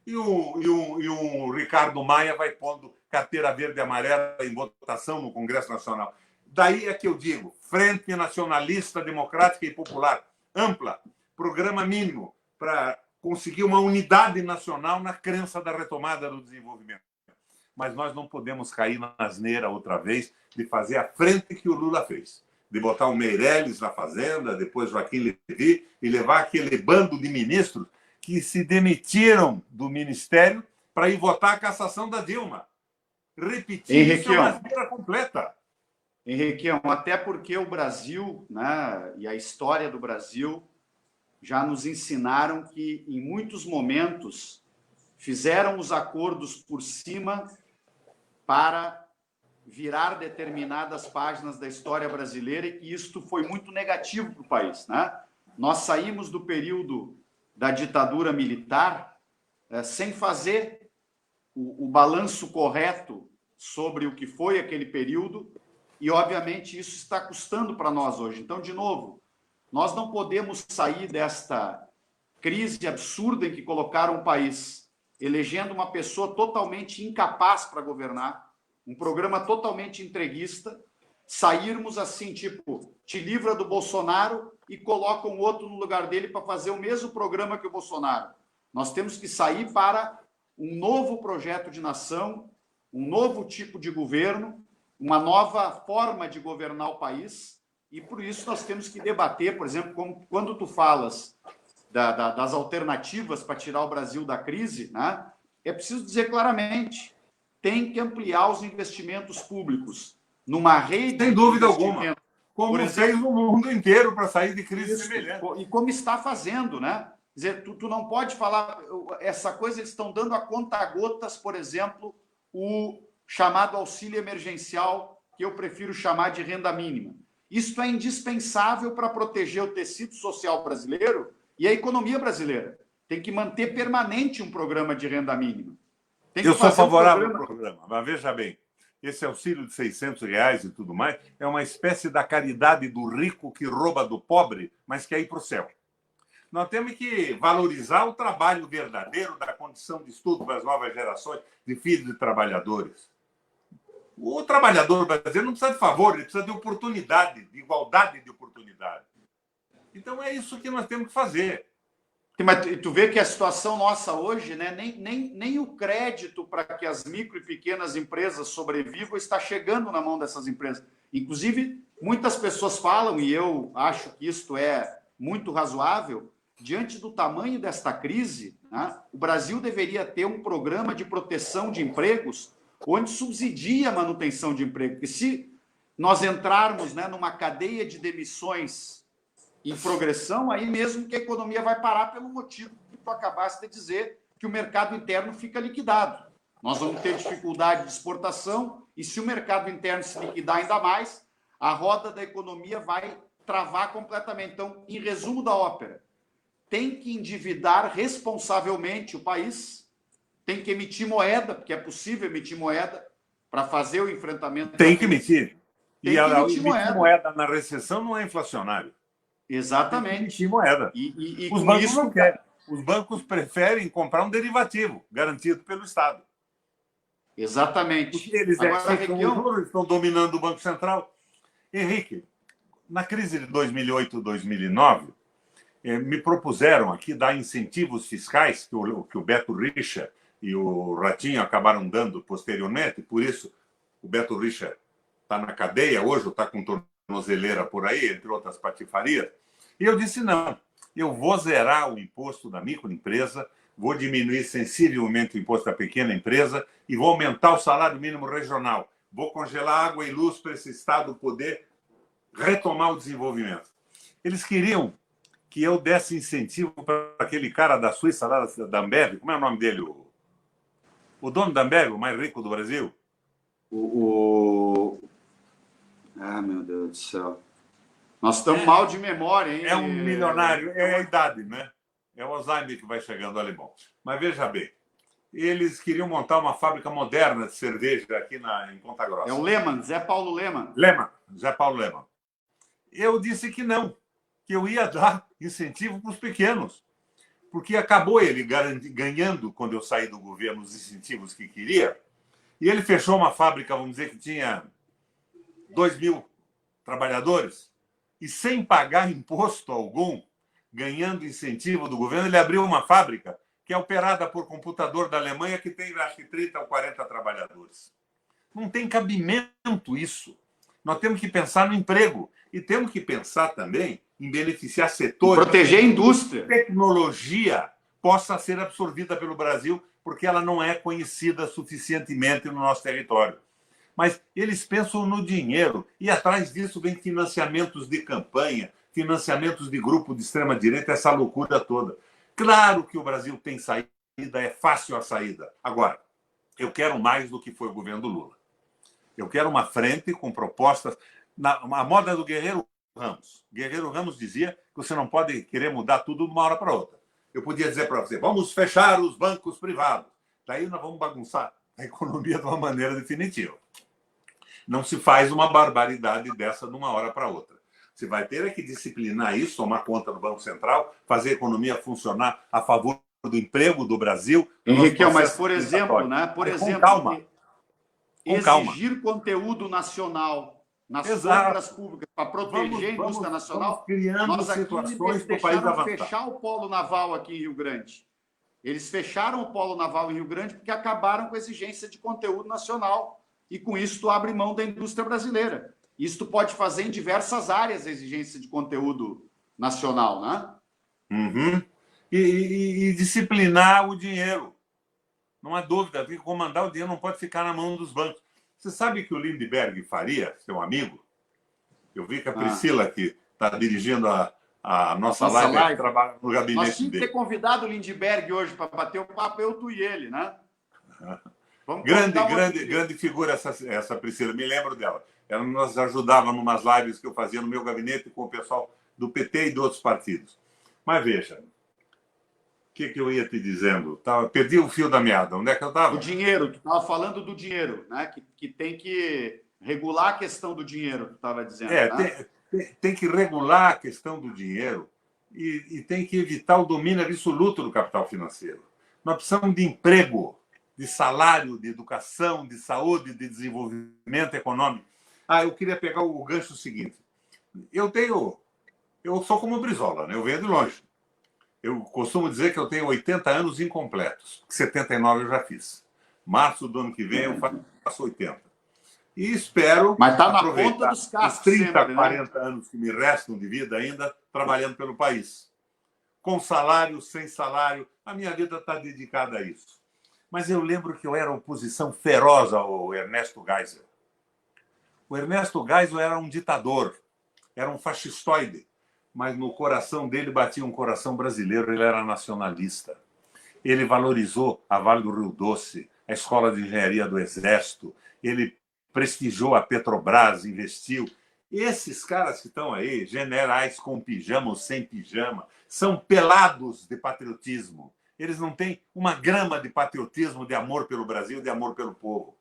e o Ricardo Maia vai pondo carteira verde e amarela em votação no Congresso Nacional. Daí é que eu digo, Frente Nacionalista, Democrática e Popular, ampla, programa mínimo para conseguir uma unidade nacional na crença da retomada do desenvolvimento. Mas nós não podemos cair na asneira outra vez de fazer a frente que o Lula fez, de botar o Meirelles na Fazenda, depois Joaquim Levy, e levar aquele bando de ministros que se demitiram do ministério para ir votar a cassação da Dilma. Repetir isso é uma asneira completa. Henriqueão, até porque o Brasil, né, e a história do Brasil já nos ensinaram que, em muitos momentos, fizeram os acordos por cima para virar determinadas páginas da história brasileira e que isto foi muito negativo para o país, né? Nós saímos do período da ditadura militar sem fazer o balanço correto sobre o que foi aquele período e, obviamente, isso está custando para nós hoje. Então, de novo, nós não podemos sair desta crise absurda em que colocaram o país, elegendo uma pessoa totalmente incapaz para governar, um programa totalmente entreguista, sairmos assim, tipo, te livra do Bolsonaro e coloca um outro no lugar dele para fazer o mesmo programa que o Bolsonaro. Nós temos que sair para um novo projeto de nação, um novo tipo de governo, uma nova forma de governar o país E por isso nós temos que debater, por exemplo, como, quando tu falas das alternativas para tirar o Brasil da crise, né, é preciso dizer claramente, tem que ampliar os investimentos públicos numa rede Sem de dúvida investimento. alguma. Como Por exemplo, fez o mundo inteiro para sair de crise isso, semelhante. e como está fazendo, né? Quer dizer, tu não pode falar essa coisa, eles estão dando a conta-gotas, por exemplo, o chamado auxílio emergencial, que eu prefiro chamar de renda mínima. Isso é indispensável para proteger o tecido social brasileiro e a economia brasileira. Tem que manter permanente um programa de renda mínima. Tem que Eu sou fazer favorável ao programa, mas veja bem, esse auxílio de R$ 600 e tudo mais é uma espécie da caridade do rico que rouba do pobre, mas quer ir para o céu. Nós temos que valorizar o trabalho verdadeiro da condição de estudo das novas gerações de filhos de trabalhadores. O trabalhador brasileiro não precisa de favor, ele precisa de oportunidade, de igualdade de oportunidade. Então é isso que nós temos que fazer. Mas tu vê que a situação nossa hoje, né, nem o crédito para que as micro e pequenas empresas sobrevivam está chegando na mão dessas empresas. Inclusive, muitas pessoas falam, e eu acho que isto é muito razoável, diante do tamanho desta crise, né, o Brasil deveria ter um programa de proteção de empregos onde subsidia a manutenção de emprego. Porque se nós entrarmos, né, numa cadeia de demissões em progressão, aí mesmo que a economia vai parar pelo motivo que tu acabaste de dizer, que o mercado interno fica liquidado. Nós vamos ter dificuldade de exportação e se o mercado interno se liquidar ainda mais, a roda da economia vai travar completamente. Então, em resumo da ópera, tem que endividar responsavelmente o país, tem que emitir moeda, porque é possível emitir moeda para fazer o enfrentamento. Tem que emitir. E emitir moeda na recessão não é inflacionário. Exatamente. Emitir moeda. E os bancos isso não querem. Os bancos preferem comprar um derivativo garantido pelo Estado. Exatamente. Porque eles estão dominando o Banco Central. Henrique, na crise de 2008 e 2009, me propuseram aqui dar incentivos fiscais que o Beto Richa e o Ratinho acabaram dando posteriormente. Por isso, o Beto Richa está na cadeia hoje, ou está com tornozeleira por aí, entre outras patifarias. E eu disse, não, eu vou zerar o imposto da microempresa, vou diminuir sensivelmente o imposto da pequena empresa e vou aumentar o salário mínimo regional. Vou congelar água e luz para esse Estado poder retomar o desenvolvimento. Eles queriam que eu desse incentivo para aquele cara da Suíça, lá da Ambev, como é o nome dele? O dono da Ambev, o mais rico do Brasil? Ah, meu Deus do céu. Nós estamos mal de memória, hein? É um milionário, é a idade, né? É o Alzheimer que vai chegando ali, bom. Mas veja bem, eles queriam montar uma fábrica moderna de cerveja aqui em Ponta Grossa. É o Lehmann, Zé Paulo Lehmann. Zé Paulo Lehmann. Eu disse que não, que eu ia dar incentivo para os pequenos, porque acabou ele ganhando, quando eu saí do governo, os incentivos que queria, e ele fechou uma fábrica, vamos dizer, que tinha 2.000 trabalhadores, e sem pagar imposto algum, ganhando incentivo do governo, ele abriu uma fábrica que é operada por computador da Alemanha, que tem, acho que, 30 ou 40 trabalhadores. Não tem cabimento isso. Nós temos que pensar no emprego e temos que pensar também em beneficiar setores... Proteger a indústria. A tecnologia possa ser absorvida pelo Brasil, porque ela não é conhecida suficientemente no nosso território. Mas eles pensam no dinheiro e atrás disso vem financiamentos de campanha, financiamentos de grupo de extrema-direita, essa loucura toda. Claro que o Brasil tem saída, é fácil a saída. Agora, eu quero mais do que foi o governo do Lula. Eu quero uma frente com propostas... A moda do Guerreiro Ramos. Guerreiro Ramos dizia que você não pode querer mudar tudo de uma hora para outra. Eu podia dizer para você, vamos fechar os bancos privados. Daí nós vamos bagunçar a economia de uma maneira definitiva. Não se faz uma barbaridade dessa de uma hora para outra. Você vai ter que disciplinar isso, tomar conta do Banco Central, fazer a economia funcionar a favor do emprego do Brasil. Henrique, mas, por exemplo, né? Com calma. Exigir conteúdo nacional nas compras públicas para proteger a indústria nacional. Nós aqui situações para o país avançar. Fechar o polo naval aqui em Rio Grande. Eles fecharam o polo naval em Rio Grande porque acabaram com a exigência de conteúdo nacional. E com isso tu abre mão da indústria brasileira. Isso tu pode fazer em diversas áreas a exigência de conteúdo nacional, né? Uhum. E disciplinar o dinheiro. Não há dúvida, tem que comandar o dinheiro, não pode ficar na mão dos bancos. Você sabe que o Lindbergh Faria, seu amigo, eu vi que a Priscila, que está dirigindo a nossa live, trabalha no gabinete dele. Nós tínhamos que ter convidado o Lindbergh hoje para bater o papo, eu, tu e ele, né? Grande figura essa Priscila, me lembro dela. Ela nos ajudava em umas lives que eu fazia no meu gabinete com o pessoal do PT e de outros partidos. Mas veja, o que eu ia te dizendo? Perdi o fio da meada. Onde é que eu estava? O dinheiro, tu estava falando do dinheiro, né? Que tem que regular a questão do dinheiro, tu estava dizendo. Né? Tem que regular a questão do dinheiro e tem que evitar o domínio absoluto do capital financeiro. Nós precisamos de emprego, de salário, de educação, de saúde, de desenvolvimento econômico. Eu queria pegar o gancho seguinte. Eu sou como o Brizola, né? Eu venho de longe. Eu costumo dizer que eu tenho 80 anos incompletos. 79 eu já fiz. Março do ano que vem eu faço 80. E espero aproveitar os 30, sempre, 40 anos que me restam de vida ainda trabalhando pelo país. Com salário, sem salário, a minha vida está dedicada a isso. Mas eu lembro que eu era oposição feroz ao Ernesto Geisel. O Ernesto Geisel era um ditador, era um fascistoide, mas no coração dele batia um coração brasileiro, ele era nacionalista. Ele valorizou a Vale do Rio Doce, a Escola de Engenharia do Exército, ele prestigiou a Petrobras, investiu. Esses caras que estão aí, generais com pijama ou sem pijama, são pelados de patriotismo. Eles não têm uma grama de patriotismo, de amor pelo Brasil, de amor pelo povo.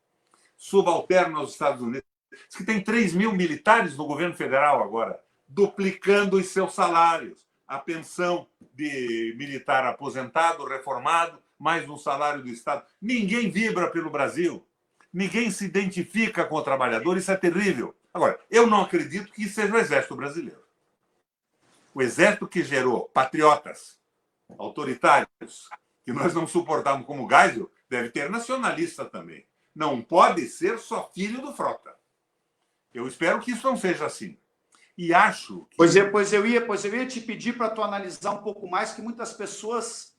Subalterno aos Estados Unidos. Diz que tem 3 mil militares no governo federal agora, duplicando os seus salários. A pensão de militar aposentado, reformado, mais um salário do Estado. Ninguém vibra pelo Brasil. Ninguém se identifica com o trabalhador. Isso é terrível. Agora, eu não acredito que isso seja o Exército brasileiro. O Exército que gerou patriotas, autoritários, que nós não suportamos como Geisel, deve ter nacionalista também. Não pode ser só filho do Frota. Eu espero que isso não seja assim. E acho que... Pois eu ia te pedir para tu analisar um pouco mais, que muitas pessoas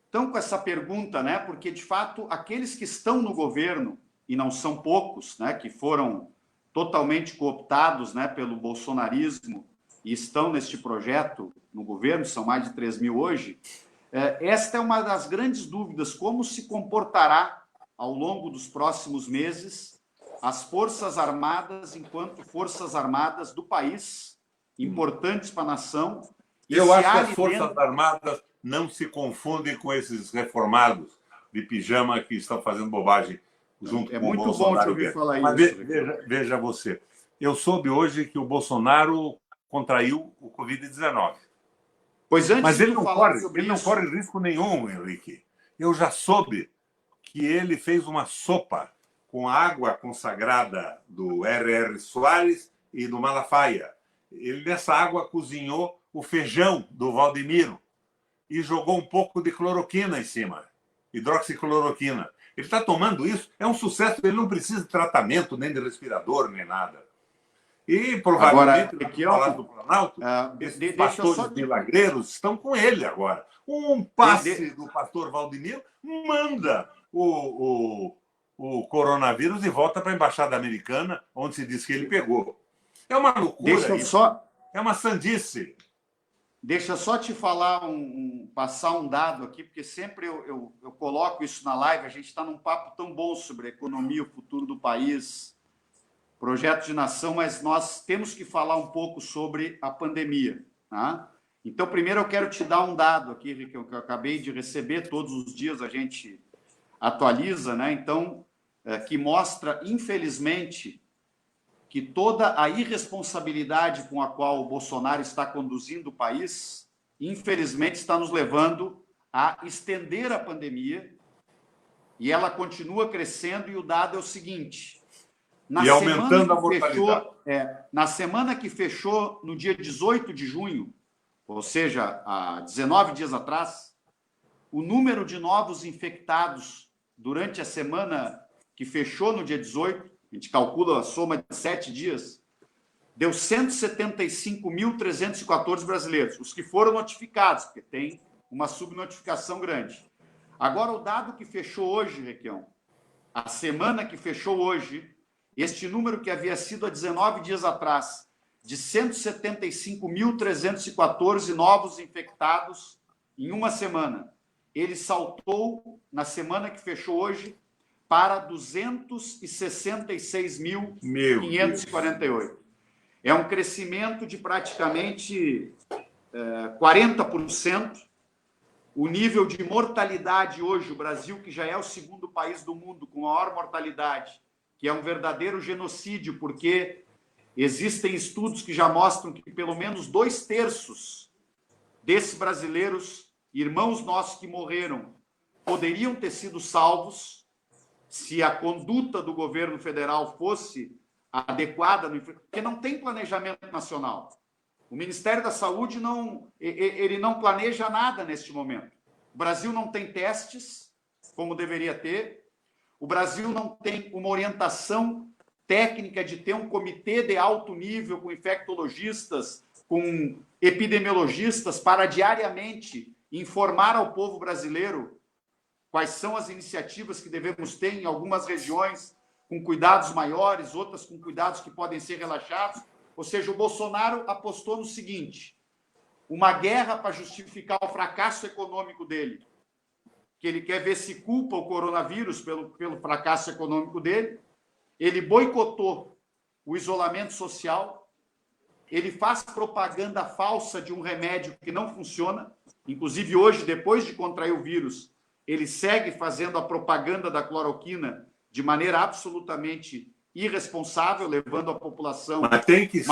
estão com essa pergunta, né? Porque, de fato, aqueles que estão no governo, e não são poucos, né? Que foram totalmente cooptados, né? Pelo bolsonarismo e estão neste projeto no governo, são mais de 3 mil hoje. Esta é uma das grandes dúvidas, como se comportará ao longo dos próximos meses as Forças Armadas enquanto Forças Armadas do país, importantes para a nação. Eu acho que as Forças Armadas não se confundem com esses reformados de pijama que estão fazendo bobagem junto com o Bolsonaro. É muito bom te ouvir falar Mas isso. Veja você, eu soube hoje que o Bolsonaro contraiu o Covid-19. Mas ele não corre risco nenhum, Henrique. Eu já soube que ele fez uma sopa com a água consagrada do R.R. Soares e do Malafaia. Ele, nessa água, cozinhou o feijão do Valdemiro e jogou um pouco de cloroquina em cima, hidroxicloroquina. Ele está tomando isso, é um sucesso, ele não precisa de tratamento, nem de respirador, nem nada. E, provavelmente, aqui, no Palácio do Planalto, esses pastores milagreiros estão com ele agora. Um passe do pastor Valdemiro manda o coronavírus de volta para a Embaixada Americana, onde se diz que ele pegou. É uma loucura isso. É uma sandice. Deixa eu só te falar, passar um dado aqui, porque sempre eu coloco isso na live, a gente está num papo tão bom sobre a economia, o futuro do país, projeto de nação, mas nós temos que falar um pouco sobre a pandemia. Tá? Então, primeiro eu quero te dar um dado aqui, que eu acabei de receber, todos os dias a gente atualiza, né? Então, que mostra, infelizmente, que toda a irresponsabilidade com a qual o Bolsonaro está conduzindo o país, infelizmente, está nos levando a estender a pandemia, e ela continua crescendo, e o dado é o seguinte... aumentando a mortalidade. Na semana que fechou, no dia 18 de junho, ou seja, há 19 dias atrás, o número de novos infectados durante a semana que fechou no dia 18, a gente calcula a soma de 7 dias, deu 175.314 brasileiros, os que foram notificados, porque tem uma subnotificação grande. Agora, o dado que fechou hoje, Requião, a semana que fechou hoje, este número que havia sido há 19 dias atrás, de 175.314 novos infectados em uma semana, ele saltou, na semana que fechou hoje, para 266.548. É um crescimento de praticamente 40%. O nível de mortalidade hoje, o Brasil, que já é o segundo país do mundo com maior mortalidade, que é um verdadeiro genocídio, porque existem estudos que já mostram que pelo menos 2/3 desses brasileiros, irmãos nossos que morreram, poderiam ter sido salvos se a conduta do governo federal fosse adequada, porque não tem planejamento nacional. O Ministério da Saúde não planeja nada neste momento. O Brasil não tem testes, como deveria ter. O Brasil não tem uma orientação técnica de ter um comitê de alto nível com infectologistas, com epidemiologistas, para diariamente informar ao povo brasileiro quais são as iniciativas que devemos ter em algumas regiões com cuidados maiores, outras com cuidados que podem ser relaxados. Ou seja, o Bolsonaro apostou no seguinte: uma guerra para justificar o fracasso econômico dele, que ele quer ver se culpa o coronavírus pelo fracasso econômico dele. Ele boicotou o isolamento social, ele faz propaganda falsa de um remédio que não funciona. Inclusive, hoje, depois de contrair o vírus, ele segue fazendo a propaganda da cloroquina de maneira absolutamente irresponsável, levando a população... Mas tem que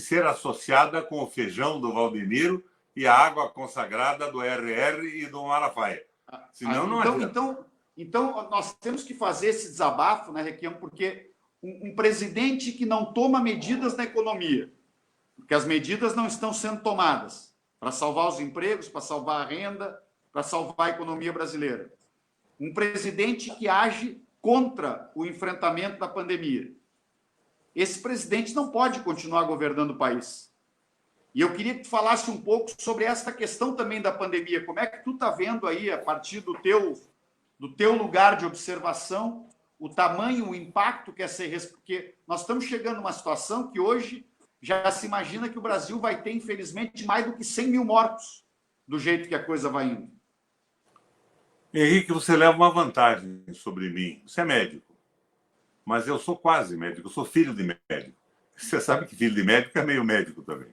ser associada com o feijão do Valdemiro e a água consagrada do RR e do Malafaia. Senão não adianta. Então, nós temos que fazer esse desabafo, né, Requião, porque um presidente que não toma medidas na economia, porque as medidas não estão sendo tomadas para salvar os empregos, para salvar a renda, para salvar a economia brasileira. Um presidente que age contra o enfrentamento da pandemia. Esse presidente não pode continuar governando o país. E eu queria que tu falasse um pouco sobre esta questão também da pandemia. Como é que tu está vendo aí, a partir do teu lugar de observação, o tamanho, o impacto que essa... Porque nós estamos chegando numa situação que hoje já se imagina que o Brasil vai ter, infelizmente, mais do que 100 mil mortos, do jeito que a coisa vai indo. Henrique, você leva uma vantagem sobre mim. Você é médico, mas eu sou quase médico, eu sou filho de médico. Você sabe que filho de médico é meio médico também.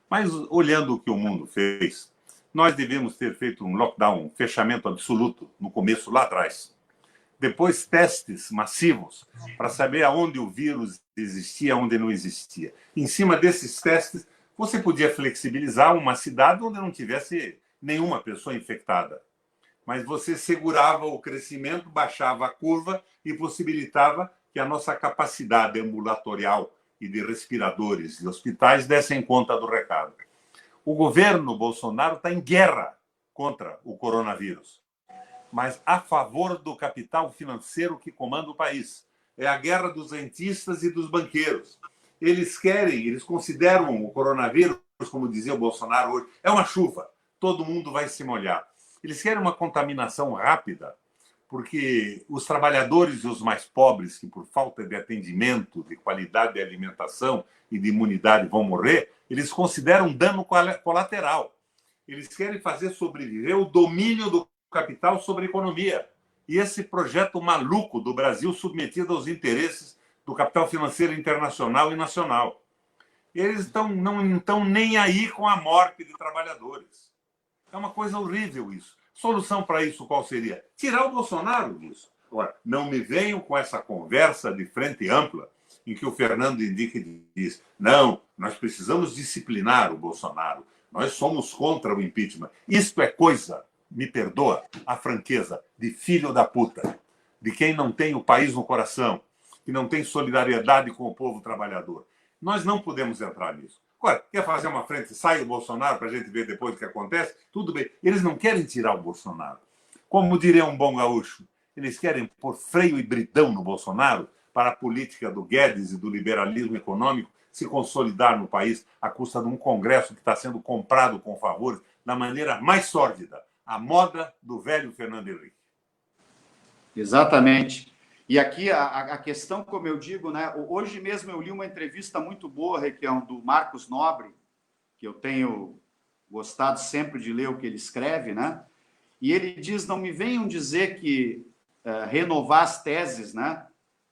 Mas, olhando o que o mundo fez, nós devíamos ter feito um lockdown, um fechamento absoluto, no começo, lá atrás. Depois, testes massivos para saber aonde o vírus existia, onde não existia. Em cima desses testes, você podia flexibilizar uma cidade onde não tivesse nenhuma pessoa infectada. Mas você segurava o crescimento, baixava a curva e possibilitava que a nossa capacidade ambulatorial e de respiradores e hospitais dessem conta do recado. O governo Bolsonaro está em guerra contra o coronavírus, mas a favor do capital financeiro que comanda o país. É a guerra dos rentistas e dos banqueiros. Eles consideram o coronavírus, como dizia o Bolsonaro hoje, é uma chuva, todo mundo vai se molhar. Eles querem uma contaminação rápida, porque os trabalhadores e os mais pobres, que por falta de atendimento, de qualidade de alimentação e de imunidade vão morrer, eles consideram dano colateral. Eles querem fazer sobreviver o domínio do capital sobre a economia. E esse projeto maluco do Brasil submetido aos interesses do capital financeiro internacional e nacional. Eles não estão nem aí com a morte de trabalhadores. É uma coisa horrível isso. Solução para isso qual seria? Tirar o Bolsonaro disso. Agora, não me venham com essa conversa de frente ampla em que o Fernando Henrique diz: não, nós precisamos disciplinar o Bolsonaro, nós somos contra o impeachment. Isto é coisa, me perdoa a franqueza, de filho da puta, de quem não tem o país no coração, que não tem solidariedade com o povo trabalhador. Nós não podemos entrar nisso. Agora, quer fazer uma frente, sai o Bolsonaro para a gente ver depois o que acontece? Tudo bem. Eles não querem tirar o Bolsonaro. Como diria um bom gaúcho, eles querem pôr freio e bridão no Bolsonaro para a política do Guedes e do liberalismo econômico se consolidar no país à custa de um Congresso que está sendo comprado com favores da maneira mais sórdida, a moda do velho Fernando Henrique. Exatamente. E aqui a questão, como eu digo, né? Hoje mesmo eu li uma entrevista muito boa, Requião, do Marcos Nobre, que eu tenho gostado sempre de ler o que ele escreve, né? E ele diz: não me venham dizer que renovar as teses, né,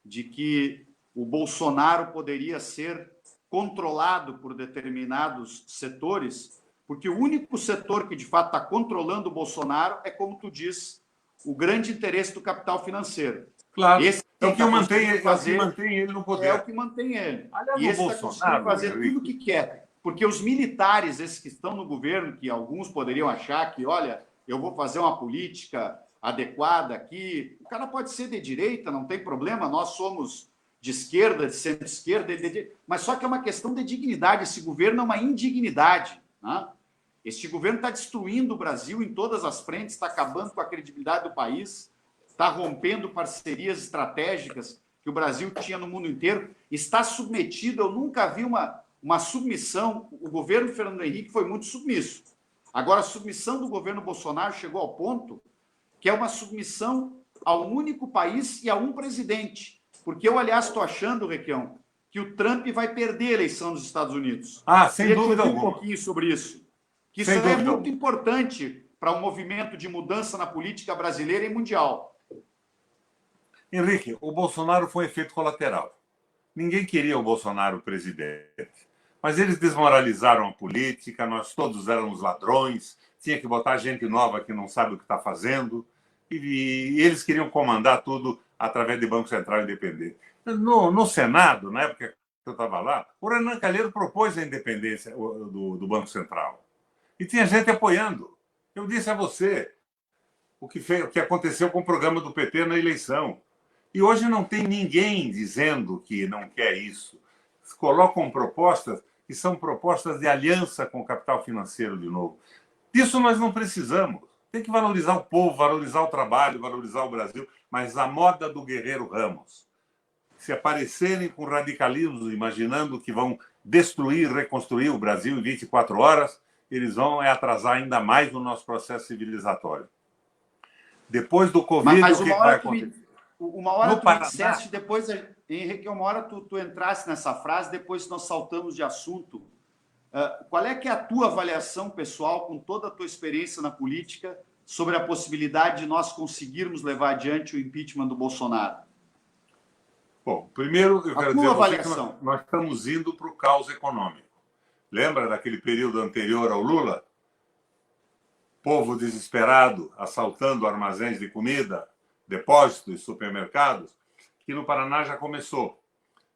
de que o Bolsonaro poderia ser controlado por determinados setores, porque o único setor que de fato está controlando o Bolsonaro é, como tu diz, o grande interesse do capital financeiro. Claro, Esse é o que mantém ele no poder. É o que mantém ele. Aliás, e o esse está conseguindo fazer tudo o que quer. Porque os militares, esses que estão no governo, que alguns poderiam achar que, olha, eu vou fazer uma política adequada aqui, o cara pode ser de direita, não tem problema, nós somos de esquerda, de centro-esquerda, mas só que é uma questão de dignidade. Esse governo é uma indignidade, né? Este governo está destruindo o Brasil em todas as frentes, está acabando com a credibilidade do país, está rompendo parcerias estratégicas que o Brasil tinha no mundo inteiro, está submetido. Eu nunca vi uma submissão. O governo Fernando Henrique foi muito submisso. Agora, a submissão do governo Bolsonaro chegou ao ponto que é uma submissão a um único país e a um presidente. Porque eu, aliás, estou achando, Requião, que o Trump vai perder a eleição nos Estados Unidos. Sem dúvida alguma. Um pouquinho sobre isso. Que isso é muito importante para um movimento de mudança na política brasileira e mundial. Henrique, o Bolsonaro foi um efeito colateral. Ninguém queria o Bolsonaro presidente. Mas eles desmoralizaram a política, nós todos éramos ladrões, tinha que botar gente nova que não sabe o que está fazendo, e eles queriam comandar tudo através de Banco Central Independente. No Senado, na época que eu estava lá, o Renan Calheiros propôs a independência do Banco Central. E tinha gente apoiando. Eu disse a você o que aconteceu com o programa do PT na eleição. E hoje não tem ninguém dizendo que não quer isso. Colocam propostas que são propostas de aliança com o capital financeiro de novo. Disso nós não precisamos. Tem que valorizar o povo, valorizar o trabalho, valorizar o Brasil, mas a moda do Guerreiro Ramos. Se aparecerem com radicalismo, imaginando que vão destruir, reconstruir o Brasil em 24 horas, eles vão atrasar ainda mais o nosso processo civilizatório. Depois do Covid, o que vai acontecer? Uma hora tu me disseste, depois, Henrique, uma hora tu entrasse nessa frase, depois nós saltamos de assunto. Qual é que é a tua avaliação pessoal, com toda a tua experiência na política, sobre a possibilidade de nós conseguirmos levar adiante o impeachment do Bolsonaro? Bom, primeiro eu quero dizer a você que nós estamos indo para o caos econômico. Lembra daquele período anterior ao Lula? Povo desesperado, assaltando armazéns de comida, depósitos, supermercados, que no Paraná já começou.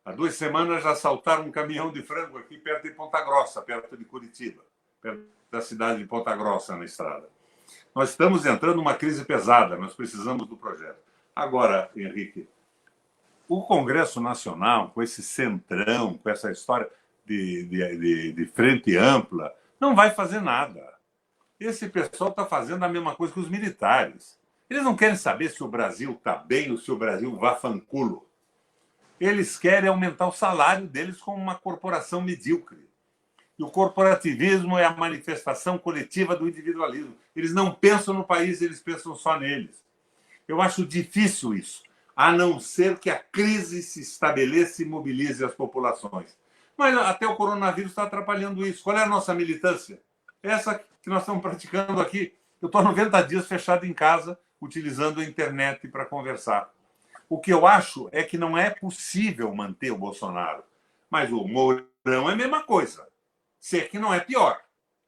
Há 2 semanas já assaltaram um caminhão de frango aqui perto de Ponta Grossa, perto de Curitiba, perto da cidade de Ponta Grossa, na estrada. Nós estamos entrando numa crise pesada, nós precisamos do projeto. Agora, Henrique, o Congresso Nacional, com esse centrão, com essa história de frente ampla, não vai fazer nada. Esse pessoal está fazendo a mesma coisa que os militares. Eles não querem saber se o Brasil está bem ou se o Brasil vá fanculo. Eles querem aumentar o salário deles como uma corporação medíocre. E o corporativismo é a manifestação coletiva do individualismo. Eles não pensam no país, eles pensam só neles. Eu acho difícil isso, a não ser que a crise se estabeleça e mobilize as populações. Mas até o coronavírus está atrapalhando isso. Qual é a nossa militância? Essa que nós estamos praticando aqui. Eu estou há 90 dias fechado em casa, utilizando a internet para conversar. O que eu acho é que não é possível manter o Bolsonaro. Mas o Mourão é a mesma coisa. Se é que não é pior.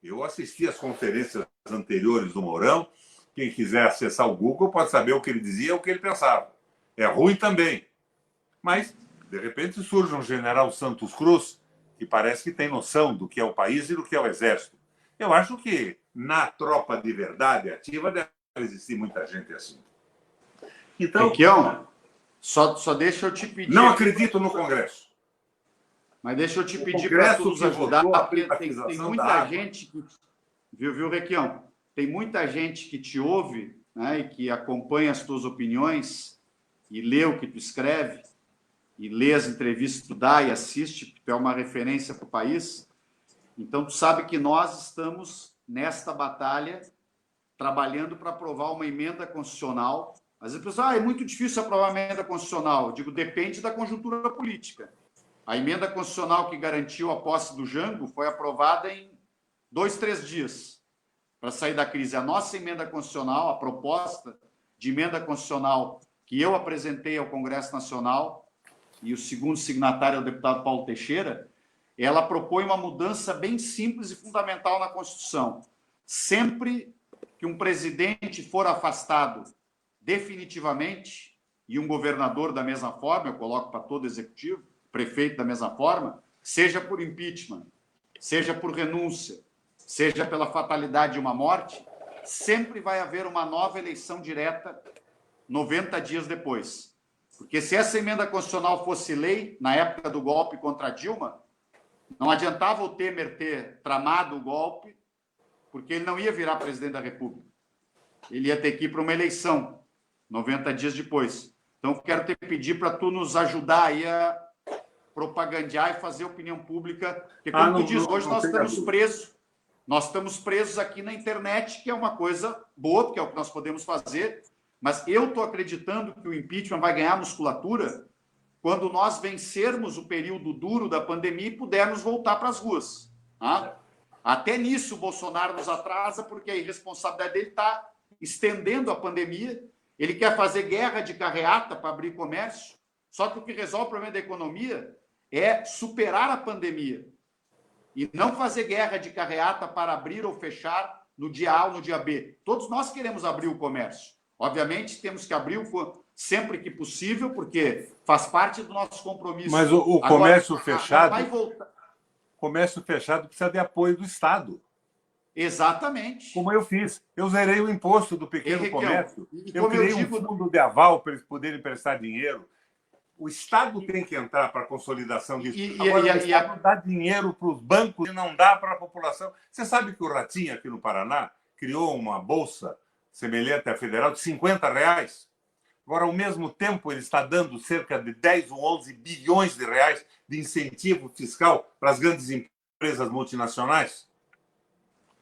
Eu assisti às conferências anteriores do Mourão. Quem quiser acessar o Google pode saber o que ele dizia e o que ele pensava. É ruim também. Mas, de repente, surge um general Santos Cruz que parece que tem noção do que é o país e do que é o exército. Eu acho que na tropa de verdade ativa deve existir muita gente assim. Então, Requião, só deixa eu te pedir... Não acredito no Congresso. Mas deixa eu te pedir para tu nos ajudar, porque tem muita gente que... Viu, Requião? Tem muita gente que te ouve, né, e que acompanha as tuas opiniões e lê o que tu escreve, e lê as entrevistas que tu dá e assiste, porque tu é uma referência para o país. Então, tu sabe que nós estamos nesta batalha trabalhando para aprovar uma emenda constitucional. Às vezes, pessoal, é muito difícil aprovar uma emenda constitucional. Eu digo, depende da conjuntura política. A emenda constitucional que garantiu a posse do Jango foi aprovada em 2, 3 dias para sair da crise. A nossa emenda constitucional, a proposta de emenda constitucional que eu apresentei ao Congresso Nacional, e o segundo signatário é o deputado Paulo Teixeira, ela propõe uma mudança bem simples e fundamental na Constituição. Sempre que um presidente for afastado definitivamente, e um governador da mesma forma, eu coloco para todo o executivo, prefeito da mesma forma, seja por impeachment, seja por renúncia, seja pela fatalidade de uma morte, sempre vai haver uma nova eleição direta 90 dias depois. Porque se essa emenda constitucional fosse lei, na época do golpe contra Dilma, não adiantava o Temer ter tramado o golpe, porque ele não ia virar presidente da República. Ele ia ter que ir para uma eleição 90 dias depois. Então, quero te pedir para tu nos ajudar aí a propagandear e fazer opinião pública, porque, como tu diz, hoje nós estamos presos. Nós estamos presos aqui na internet, que é uma coisa boa, porque é o que nós podemos fazer, mas eu estou acreditando que o impeachment vai ganhar musculatura quando nós vencermos o período duro da pandemia e pudermos voltar para as ruas. Tá? Até nisso o Bolsonaro nos atrasa, porque a irresponsabilidade dele está estendendo a pandemia. Ele quer fazer guerra de carreata para abrir comércio, só que o que resolve o problema da economia é superar a pandemia e não fazer guerra de carreata para abrir ou fechar no dia A ou no dia B. Todos nós queremos abrir o comércio. Obviamente, temos que abrir sempre que possível, porque faz parte do nosso compromisso. Mas o comércio Agora, fechado... vai voltar. Comércio fechado precisa de apoio do Estado. Exatamente. Como eu fiz. Eu zerei o imposto do pequeno comércio. Eu criei um fundo de aval para eles poderem prestar dinheiro. O Estado tem que entrar para a consolidação disso. Agora, o Estado dá dinheiro para os bancos e não dá para a população. Você sabe que o Ratinho, aqui no Paraná, criou uma bolsa semelhante à federal de R$50. Agora, ao mesmo tempo, ele está dando cerca de 10 ou 11 bilhões de reais de incentivo fiscal para as grandes empresas multinacionais.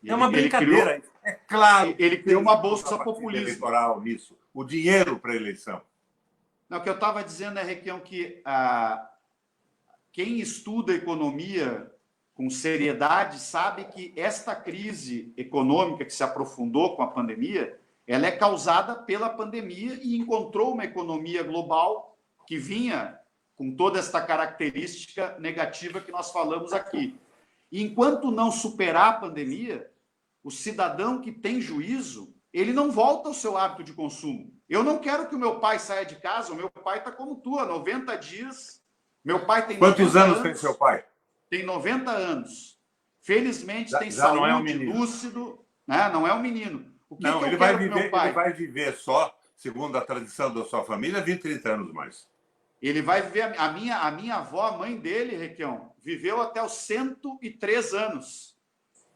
É uma brincadeira. É claro. Ele criou uma bolsa populista eleitoral nisso. O dinheiro para a eleição. Não, o que eu estava dizendo, Requião, que quem estuda economia com seriedade sabe que esta crise econômica que se aprofundou com a pandemia, ela é causada pela pandemia e encontrou uma economia global que vinha com toda esta característica negativa que nós falamos aqui. E enquanto não superar a pandemia, o cidadão que tem juízo, ele não volta ao seu hábito de consumo. Eu não quero que o meu pai saia de casa, o meu pai está como tu, há 90 dias. Meu pai tem 90 Quantos anos tem seu pai? Tem 90 anos. Felizmente tem já saúde, não é um menino. Lúcido, né? Não é um menino. O que não, que eu ele, quero vai pro meu viver, pai? ele vai viver só, segundo a tradição da sua família, 20, 30 anos mais. Ele vai viver... A minha avó, a mãe dele, Requião, viveu até os 103 anos.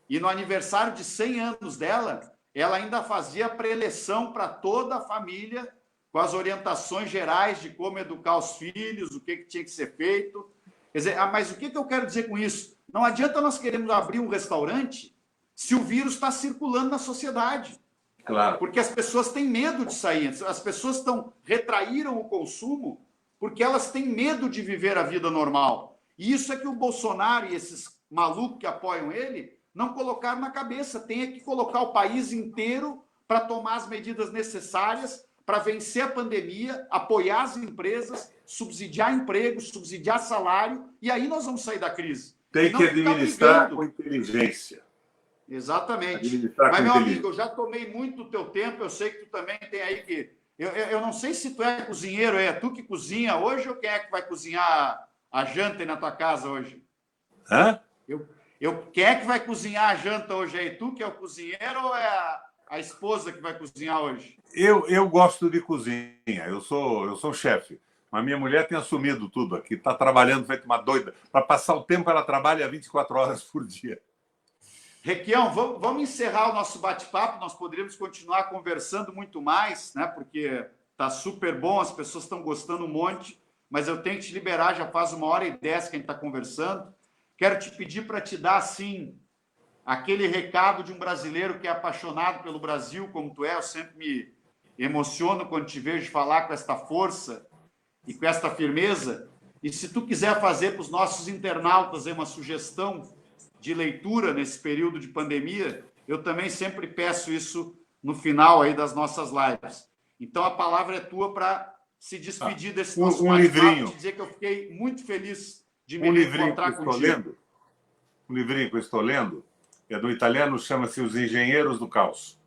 E no aniversário de 100 anos dela, ela ainda fazia preleção para toda a família, com as orientações gerais de como educar os filhos, o que tinha que ser feito. Quer dizer, mas o que eu quero dizer com isso? Não adianta nós queremos abrir um restaurante se o vírus está circulando na sociedade. Claro. Porque as pessoas têm medo de sair. As pessoas retraíram o consumo porque elas têm medo de viver a vida normal. E isso é que o Bolsonaro e esses malucos que apoiam ele não colocaram na cabeça. Tem que colocar o país inteiro para tomar as medidas necessárias para vencer a pandemia, apoiar as empresas, subsidiar empregos, subsidiar salário, e aí nós vamos sair da crise. Tem que administrar com inteligência. Exatamente. Mas, meu amigo, eu já tomei muito do teu tempo, eu sei que tu também tem aí que... Eu não sei se tu é cozinheiro, é tu que cozinha hoje ou quem é que vai cozinhar a janta aí na tua casa hoje? Hã? Quem é que vai cozinhar a janta hoje aí? Tu que é o cozinheiro ou é a esposa que vai cozinhar hoje? Eu gosto de cozinha, eu sou chefe. Mas minha mulher tem assumido tudo aqui, está trabalhando feito uma doida. Para passar o tempo, ela trabalha 24 horas por dia. Requião, vamos encerrar o nosso bate-papo. Nós poderíamos continuar conversando muito mais, né? Porque está super bom, as pessoas estão gostando um monte. mas eu tenho que te liberar, já faz 1h10 que a gente está conversando. Quero te pedir para te dar, assim, aquele recado de um brasileiro que é apaixonado pelo Brasil, como tu é. Eu sempre me emociono quando te vejo falar com esta força e com esta firmeza. E se tu quiser fazer para os nossos internautas uma sugestão de leitura nesse período de pandemia, eu também sempre peço isso no final aí das nossas lives. Então, a palavra é tua para se despedir desse nosso livrinho. Te dizer que eu fiquei muito feliz de me reencontrar contigo. Um livrinho que eu estou lendo é do italiano, chama-se Os Engenheiros do Caos.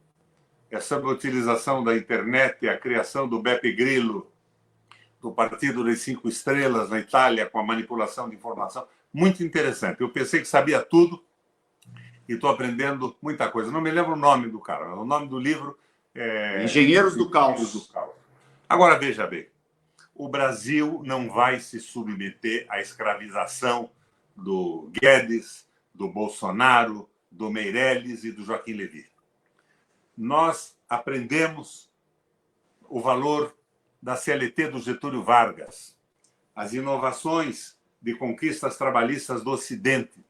É sobre a utilização da internet e a criação do Beppe Grillo, do Partido das Cinco Estrelas na Itália, com a manipulação de informação. Muito interessante. Eu pensei que sabia tudo e estou aprendendo muita coisa. Não me lembro o nome do cara. O nome do livro é... Engenheiros do Caos. Agora, veja bem. O Brasil não vai se submeter à escravização do Guedes, do Bolsonaro, do Meirelles e do Joaquim Levy. Nós aprendemos o valor da CLT do Getúlio Vargas, as inovações de conquistas trabalhistas do Ocidente.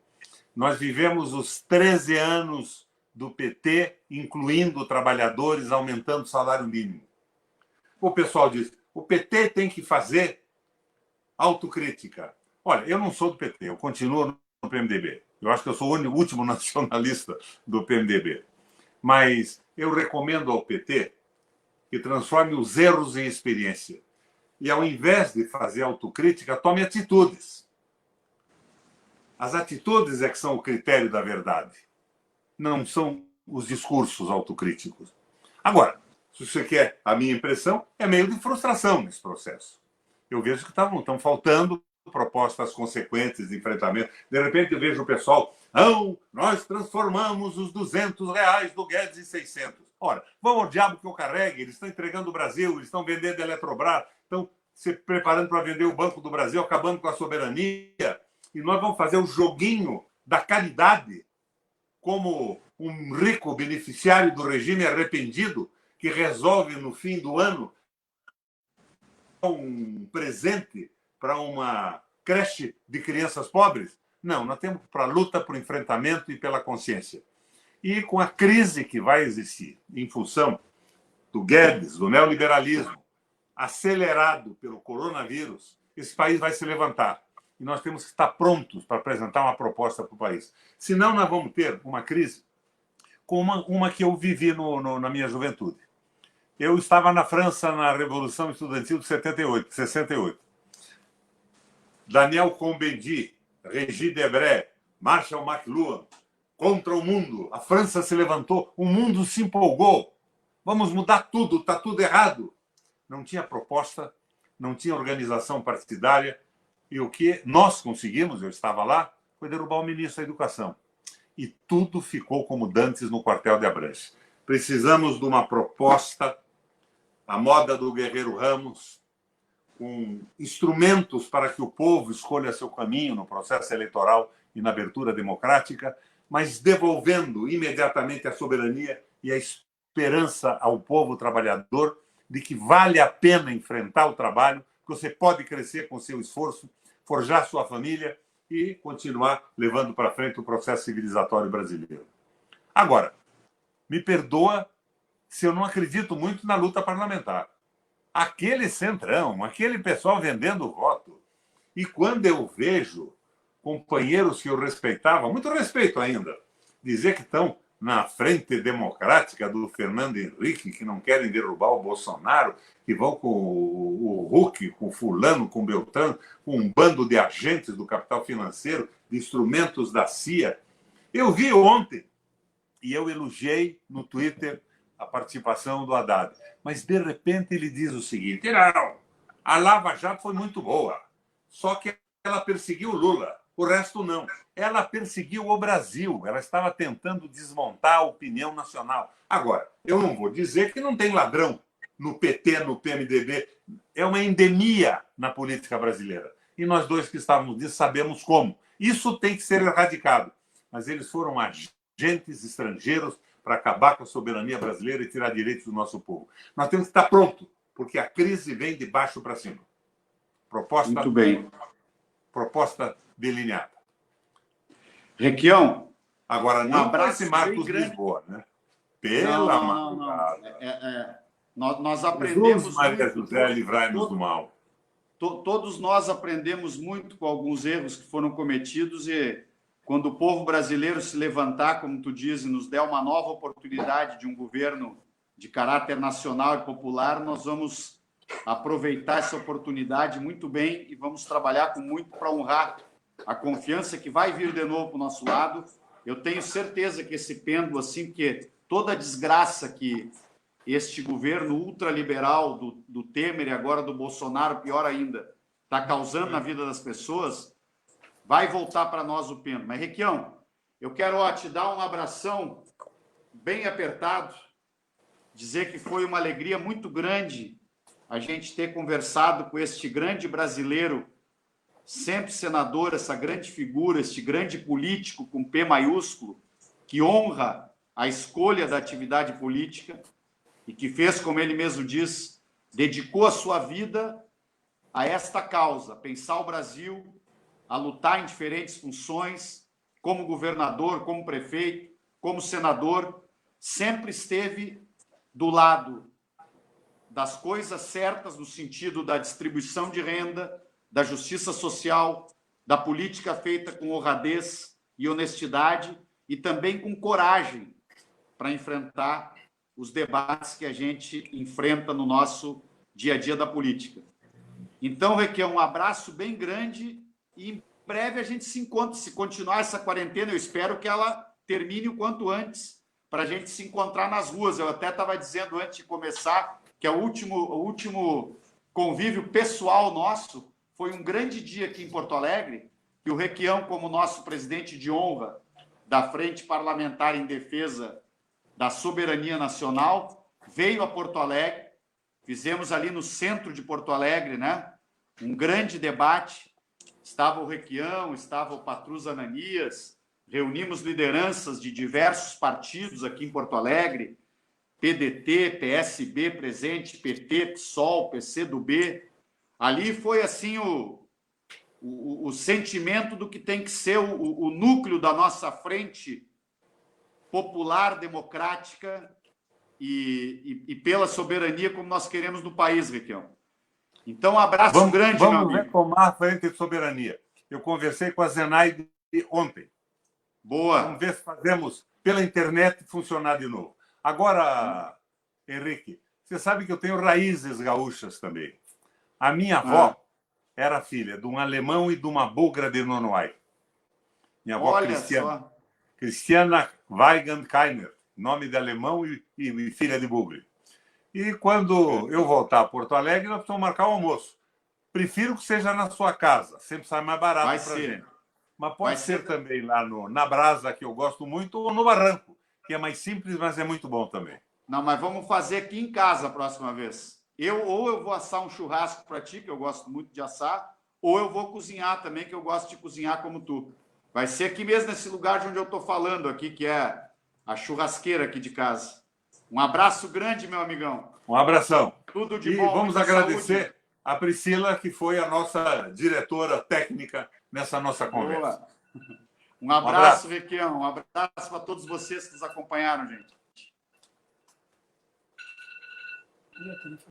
Nós vivemos os 13 anos do PT, incluindo trabalhadores, aumentando o salário mínimo. O pessoal diz, o PT tem que fazer autocrítica. Olha, eu não sou do PT, eu continuo no PMDB. Eu acho que eu sou o último nacionalista do PMDB. Mas eu recomendo ao PT que transforme os erros em experiência. E, ao invés de fazer autocrítica, tome atitudes. As atitudes é que são o critério da verdade. Não são os discursos autocríticos. Agora, se você quer a minha impressão, é meio de frustração nesse processo. Eu vejo que estão faltando propostas consequentes de enfrentamento. De repente eu vejo o pessoal, não, nós transformamos os R$200 do Guedes em 600. Ora, vão ao diabo que eu carregue, eles estão entregando o Brasil, eles estão vendendo a Eletrobras, estão se preparando para vender o Banco do Brasil, acabando com a soberania, e nós vamos fazer o joguinho da caridade como um rico beneficiário do regime arrependido que resolve no fim do ano um presente para uma creche de crianças pobres? Não, nós temos para a luta, para o enfrentamento e pela consciência. E com a crise que vai existir em função do Guedes, do neoliberalismo, acelerado pelo coronavírus, esse país vai se levantar. E nós temos que estar prontos para apresentar uma proposta para o país. Senão, nós vamos ter uma crise como uma que eu vivi na minha juventude. Eu estava na França na Revolução Estudantil de 68. Daniel Cohn-Bendit, Régis Debray, Marshall McLuhan, contra o mundo. A França se levantou, o mundo se empolgou. Vamos mudar tudo, está tudo errado. Não tinha proposta, não tinha organização partidária. E o que nós conseguimos, eu estava lá, foi derrubar o ministro da Educação. E tudo ficou como dantes no quartel de Abrantes. Precisamos de uma proposta, a moda do Guerreiro Ramos, com instrumentos para que o povo escolha seu caminho no processo eleitoral e na abertura democrática, mas devolvendo imediatamente a soberania e a esperança ao povo trabalhador de que vale a pena enfrentar o trabalho, que você pode crescer com seu esforço, forjar sua família e continuar levando para frente o processo civilizatório brasileiro. Agora, me perdoa se eu não acredito muito na luta parlamentar. Aquele centrão, aquele pessoal vendendo voto. E quando eu vejo companheiros que eu respeitava, muito respeito ainda, dizer que estão na frente democrática do Fernando Henrique, que não querem derrubar o Bolsonaro, que vão com o Huck, com o fulano, com o Beltrano, com um bando de agentes do capital financeiro, de instrumentos da CIA. Eu vi ontem, e eu elogiei no Twitter a participação do Haddad. Mas, de repente, ele diz o seguinte, não, a Lava Jato foi muito boa, só que ela perseguiu o Lula. O resto não. Ela perseguiu o Brasil. Ela estava tentando desmontar a opinião nacional. Agora, eu não vou dizer que não tem ladrão no PT, no PMDB. É uma endemia na política brasileira. E nós dois que estávamos disso sabemos como. Isso tem que ser erradicado. Mas eles foram agentes estrangeiros para acabar com a soberania brasileira e tirar direitos do nosso povo. Nós temos que estar pronto, porque a crise vem de baixo para cima. Proposta, Muito bem. proposta delineada. Requião, Agora, um não com abraço esse bem Marcos grande. Lisboa, né? Não, Pela não, não, não. madrugada. Nós Jesus, aprendemos Maria muito, José, livrai-nos do mal. todos nós aprendemos muito com alguns erros que foram cometidos e quando o povo brasileiro se levantar, como tu diz, e nos der uma nova oportunidade de um governo de caráter nacional e popular, nós vamos aproveitar essa oportunidade muito bem e vamos trabalhar com muito para honrar a confiança que vai vir de novo para o nosso lado. Eu tenho certeza que esse pêndulo, assim, porque toda a desgraça que este governo ultraliberal do Temer e agora do Bolsonaro, pior ainda, está causando na vida das pessoas, vai voltar para nós o pêndulo. Mas, Requião, eu quero te dar um abração bem apertado, dizer que foi uma alegria muito grande a gente ter conversado com este grande brasileiro, sempre senador, essa grande figura, este grande político com P maiúsculo, que honra a escolha da atividade política e que fez, como ele mesmo diz, dedicou a sua vida a esta causa, pensar o Brasil, a lutar em diferentes funções, como governador, como prefeito, como senador, sempre esteve do lado das coisas certas, no sentido da distribuição de renda, da justiça social, da política feita com honradez e honestidade e também com coragem para enfrentar os debates que a gente enfrenta no nosso dia a dia da política. Então, Requião, um abraço bem grande e em breve a gente se encontra. Se continuar essa quarentena, eu espero que ela termine o quanto antes para a gente se encontrar nas ruas. Eu até estava dizendo antes de começar que o último convívio pessoal nosso foi um grande dia aqui em Porto Alegre, que o Requião, como nosso presidente de honra da Frente Parlamentar em Defesa da Soberania Nacional, veio a Porto Alegre, fizemos ali no centro de Porto Alegre, né, um grande debate, estava o Requião, estava o Patrus Ananias, reunimos lideranças de diversos partidos aqui em Porto Alegre, PDT, PSB presente, PT, PSOL, PCdoB. Ali foi assim o sentimento do que tem que ser o núcleo da nossa frente popular, democrática e pela soberania como nós queremos no país, Requião. Então, um abraço grande, meu amigo. Vamos retomar a frente de soberania. Eu conversei com a Zenaide ontem. Boa. Vamos ver se fazemos pela internet funcionar de novo. Agora, Henrique, você sabe que eu tenho raízes gaúchas também. A minha avó era filha de um alemão e de uma bugra de Nonoai. Minha avó Cristiana Weigenkeiner, nome de alemão e filha de bugre. E quando eu voltar a Porto Alegre, nós precisamos marcar o almoço. Prefiro que seja na sua casa, sempre sai mais barato para a gente. Mas pode ser também lá na Brasa, que eu gosto muito, ou no Barranco, que é mais simples, mas é muito bom também. Não, mas vamos fazer aqui em casa a próxima vez. Ou eu vou assar um churrasco para ti, que eu gosto muito de assar, ou eu vou cozinhar também, que eu gosto de cozinhar como tu. Vai ser aqui mesmo, nesse lugar de onde eu estou falando aqui, que é a churrasqueira aqui de casa. Um abraço grande, meu amigão. Um abração. Tudo de bom. E vamos agradecer a Priscila, que foi a nossa diretora técnica nessa nossa conversa. Boa. Um abraço, Requião. Um abraço para todos vocês que nos acompanharam, gente.